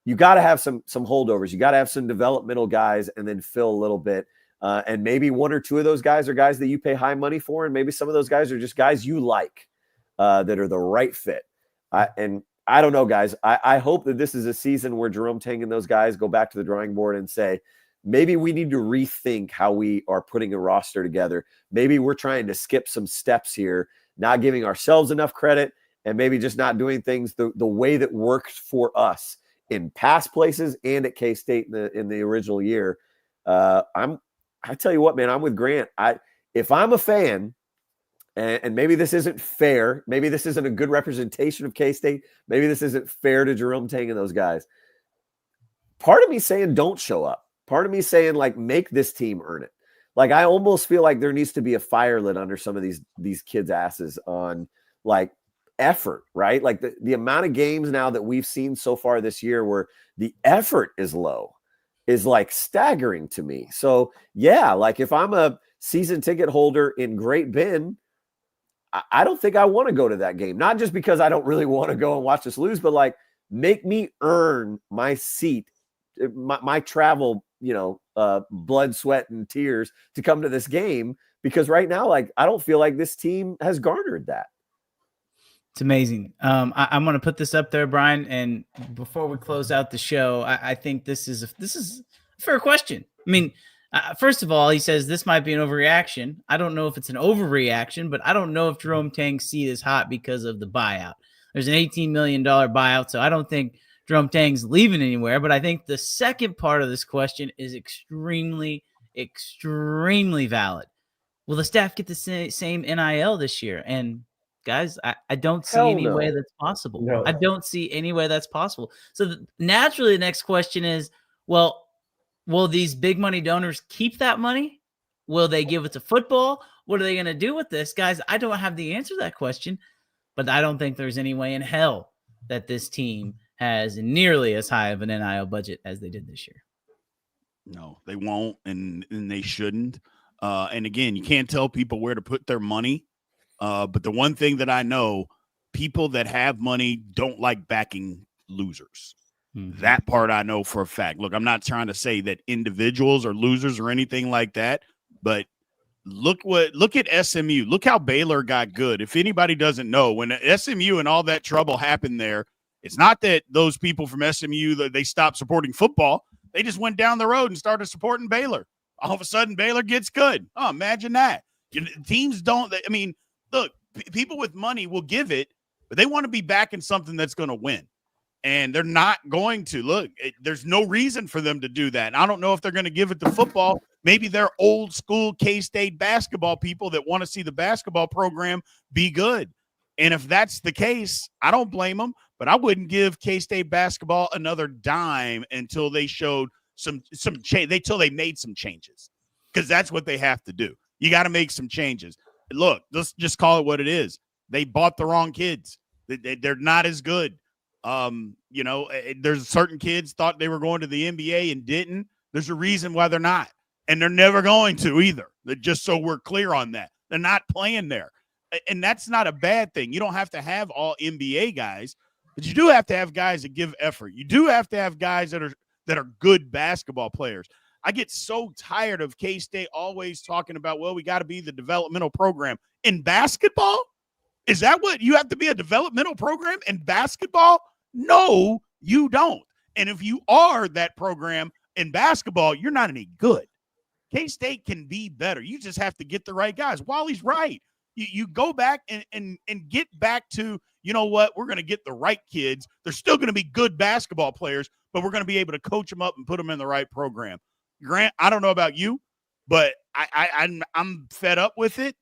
have some holdovers. You got to have some developmental guys and then fill a little bit. And maybe one or two of those guys are guys that you pay high money for. And maybe some of those guys are just guys you like that are the right fit. And I don't know, guys. I hope that this is a season where Jerome Tang and those guys go back to the drawing board and say, maybe we need to rethink how we are putting a roster together. Maybe we're trying to skip some steps here, not giving ourselves enough credit, and maybe just not doing things the way that worked for us in past places and at K-State in the original year. I tell you what, man, I'm with Grant. If I'm a fan, and maybe this isn't fair, maybe this isn't a good representation of K-State, maybe this isn't fair to Jerome Tang and those guys. Part of me saying don't show up. Part of me saying like make this team earn it. Like I almost feel like there needs to be a fire lit under some of these kids' asses on like effort, right? Like the amount of games now that we've seen so far this year where the effort is low is like staggering to me. So yeah, like if I'm a season ticket holder in Great Bend, I don't think I want to go to that game. Not just because I don't really want to go and watch us lose, but like make me earn my seat, my travel, blood, sweat, and tears to come to this game. Because right now, like, I don't feel like this team has garnered that. It's amazing. I'm going to put this up there, Brien. And before we close out the show, I think this is a fair question. I mean, first of all, he says this might be an overreaction. I don't know if it's an overreaction, but I don't know if Jerome Tang's seat is hot because of the buyout. There's an $18 million buyout, so I don't think Jerome Tang's leaving anywhere. But I think the second part of this question is extremely, extremely valid. Will the staff get the same NIL this year? And guys, I don't see any way that's possible. No. I don't see any way that's possible. So naturally, the next question is, well, will these big money donors keep that money? Will they give it to football? What are they going to do with this? Guys, I don't have the answer to that question, but I don't think there's any way in hell that this team has nearly as high of an NIL budget as they did this year. No, they won't, and they shouldn't. And again, you can't tell people where to put their money. But the one thing that I know, people that have money don't like backing losers. That part I know for a fact. Look, I'm not trying to say that individuals are losers or anything like that, but look at SMU. Look how Baylor got good. If anybody doesn't know, when SMU and all that trouble happened there, it's not that those people from SMU that they stopped supporting football. They just went down the road and started supporting Baylor. All of a sudden, Baylor gets good. Oh, imagine that. Teams don't. I mean, look, people with money will give it, but they want to be backing something that's going to win. And they're not going to. Look, there's no reason for them to do that. And I don't know if they're going to give it to football. Maybe they're old school K-State basketball people that want to see the basketball program be good. And if that's the case, I don't blame them, but I wouldn't give K-State basketball another dime until they showed some change, until they made some changes, because that's what they have to do. You got to make some changes. Look, let's just call it what it is. They bought the wrong kids. They're not as good. There's certain kids thought they were going to the NBA and didn't. There's a reason why they're not, and they're never going to either. Just so we're clear on that. They're not playing there. And that's not a bad thing. You don't have to have all NBA guys, but you do have to have guys that give effort. You do have to have guys that are good basketball players. I get so tired of K-State always talking about, well, we got to be the developmental program in basketball. Is that what you have to be, a developmental program in basketball? No, you don't. And if you are that program in basketball, you're not any good. K-State can be better. You just have to get the right guys. Wally's right. You go back and get back to, you know what, we're going to get the right kids. They're still going to be good basketball players, but we're going to be able to coach them up and put them in the right program. Grant, I don't know about you, but I'm fed up with it.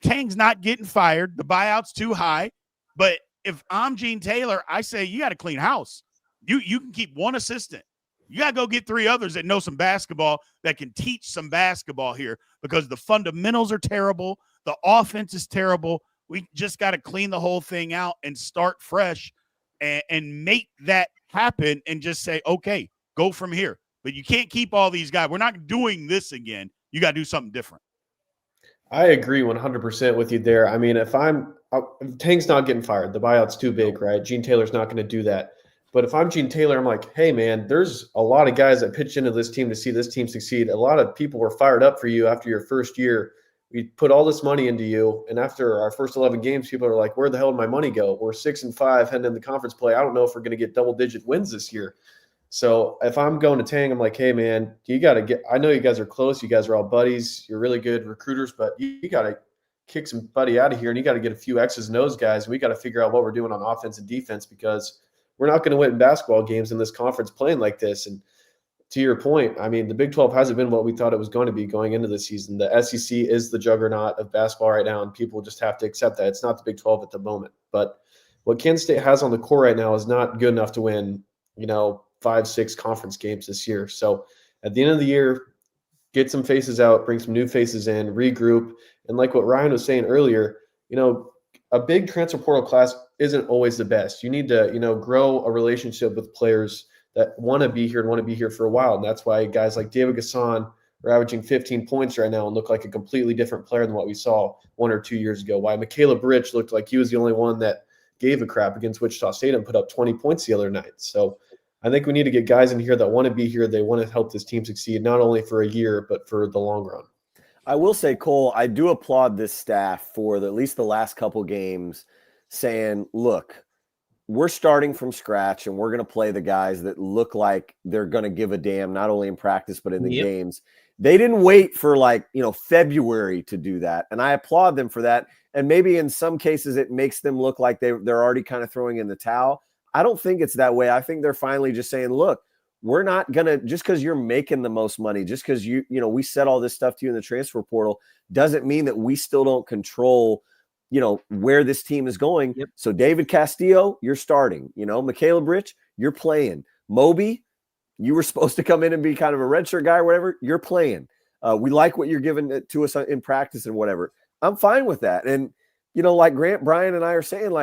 Tang's not getting fired. The buyout's too high. But if I'm Gene Taylor, I say you got to clean house. You can keep one assistant. You got to go get 3 others that know some basketball, that can teach some basketball here, because the fundamentals are terrible. The offense is terrible. We just got to clean the whole thing out and start fresh and make that happen and just say, okay, go from here. But you can't keep all these guys. We're not doing this again. You got to do something different. I agree 100% with you there. I mean, if Tang's not getting fired, the buyout's too big, right? Gene Taylor's not going to do that. But if I'm Gene Taylor, I'm like, hey, man, there's a lot of guys that pitched into this team to see this team succeed. A lot of people were fired up for you after your first year. We put all this money into you, and after our first 11 games, people are like, where the hell did my money go? We're 6-5 heading into the conference play. I don't know if we're going to get double-digit wins this year. So if I'm going to Tang, I'm like, hey, man, you got to – I know you guys are close. You guys are all buddies. You're really good recruiters, but you got to kick somebody out of here, and you got to get a few X's and O's guys. And we got to figure out what we're doing on offense and defense, because we're not going to win basketball games in this conference playing like this. And to your point, I mean, the Big 12 hasn't been what we thought it was going to be going into the season. The SEC is the juggernaut of basketball right now, and people just have to accept that. It's not the Big 12 at the moment. But what Kansas State has on the court right now is not good enough to win, 5-6 conference games this year. So at the end of the year, get some faces out, bring some new faces in, regroup. And like what Ryan was saying earlier, a big transfer portal class isn't always the best. You need to, grow a relationship with players that want to be here and want to be here for a while. And that's why guys like David Gasson are averaging 15 points right now and look like a completely different player than what we saw 1 or 2 years ago. Why Caleb Rich looked like he was the only one that gave a crap against Wichita State and put up 20 points the other night. So I think we need to get guys in here that want to be here. They want to help this team succeed, not only for a year, but for the long run. I will say, Cole, I do applaud this staff for at least the last couple games saying, look, we're starting from scratch and we're going to play the guys that look like they're going to give a damn, not only in practice, but in the games. They didn't wait for February to do that. And I applaud them for that. And maybe in some cases it makes them look like they're already kind of throwing in the towel. I don't think it's that way. I think they're finally just saying, look, we're not going to, just because you're making the most money, just because we said all this stuff to you in the transfer portal, doesn't mean that we still don't control where this team is going. Yep. So David Castillo, you're starting. Caleb Rich, you're playing. Moby, you were supposed to come in and be kind of a redshirt guy or whatever. You're playing. We like what you're giving to us in practice and whatever. I'm fine with that. And, like Grant, Brien, and I are saying,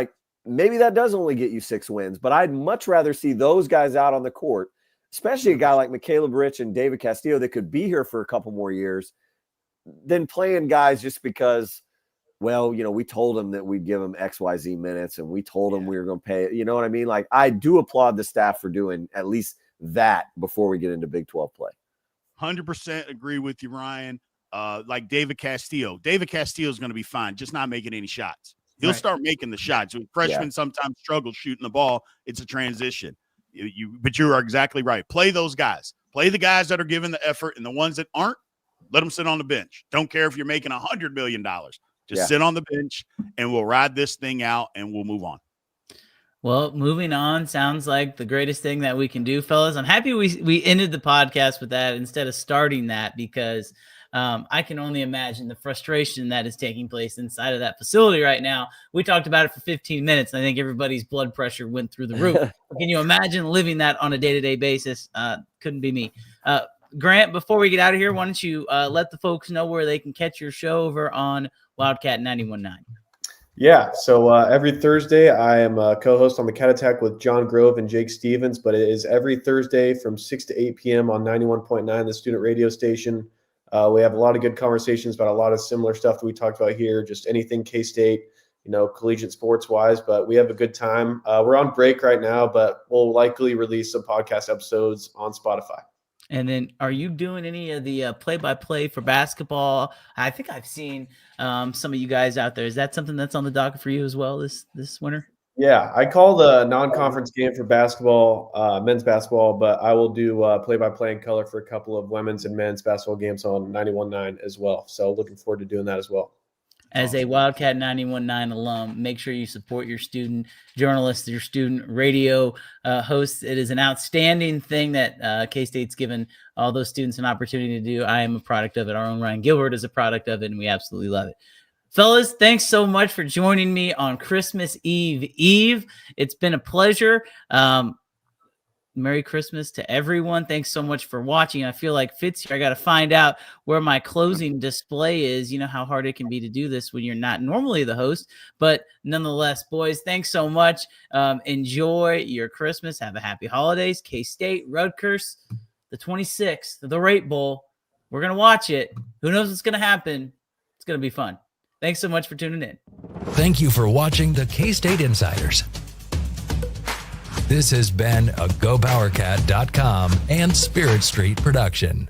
maybe that does only get you 6 wins, but I'd much rather see those guys out on the court, especially a guy like Caleb Rich and David Castillo that could be here for a couple more years, than playing guys just because, we told them that we'd give them XYZ minutes and we told them we were going to pay. You know what I mean? I do applaud the staff for doing at least that before we get into Big 12 play. 100% agree with you, Ryan. Like David Castillo. David Castillo is going to be fine, just not making any shots. He'll start making the shots. Freshmen sometimes struggle shooting the ball. It's a transition. But you are exactly right. Play those guys. Play the guys that are giving the effort, and the ones that aren't, let them sit on the bench. Don't care if you're making $100 million. Just sit on the bench, and we'll ride this thing out, and we'll move on. Well, moving on sounds like the greatest thing that we can do, fellas. I'm happy we ended the podcast with that instead of starting that, because I can only imagine the frustration that is taking place inside of that facility right now. We talked about it for 15 minutes, and I think everybody's blood pressure went through the roof. Can you imagine living that on a day-to-day basis? Couldn't be me. Grant, before we get out of here, why don't you let the folks know where they can catch your show over on Wildcat 91.9? Yeah, so every Thursday I am a co-host on the Cat Attack with John Grove and Jake Stevens, but it is every Thursday from 6 to 8 p.m. on 91.9, the student radio station. We have a lot of good conversations about a lot of similar stuff that we talked about here, just anything K-State, collegiate sports-wise, but we have a good time. We're on break right now, but we'll likely release some podcast episodes on Spotify. And then are you doing any of the play-by-play for basketball? I think I've seen some of you guys out there. Is that something that's on the docket for you as well this winter? Yeah, I call the non-conference game for basketball, men's basketball, but I will do play-by-play in color for a couple of women's and men's basketball games on 91.9 as well. So looking forward to doing that as well. As a Wildcat 91.9 alum, make sure you support your student journalists, your student radio hosts. It is an outstanding thing that K-State's given all those students an opportunity to do. I am a product of it. Our own Ryan Gilbert is a product of it, and we absolutely love it. Fellas, thanks so much for joining me on Christmas Eve. It's been a pleasure. Merry Christmas to everyone. Thanks so much for watching. I feel like Fitz here. I got to find out where my closing display is. You know how hard it can be to do this when you're not normally the host. But nonetheless, boys, thanks so much. Enjoy your Christmas. Have a happy holidays. K-State, Rutgers, the 26th, the Rate Bowl. We're going to watch it. Who knows what's going to happen? It's going to be fun. Thanks so much for tuning in. Thank you for watching the K-State Insiders. This has been a GoPowercat.com and Spirit Street production.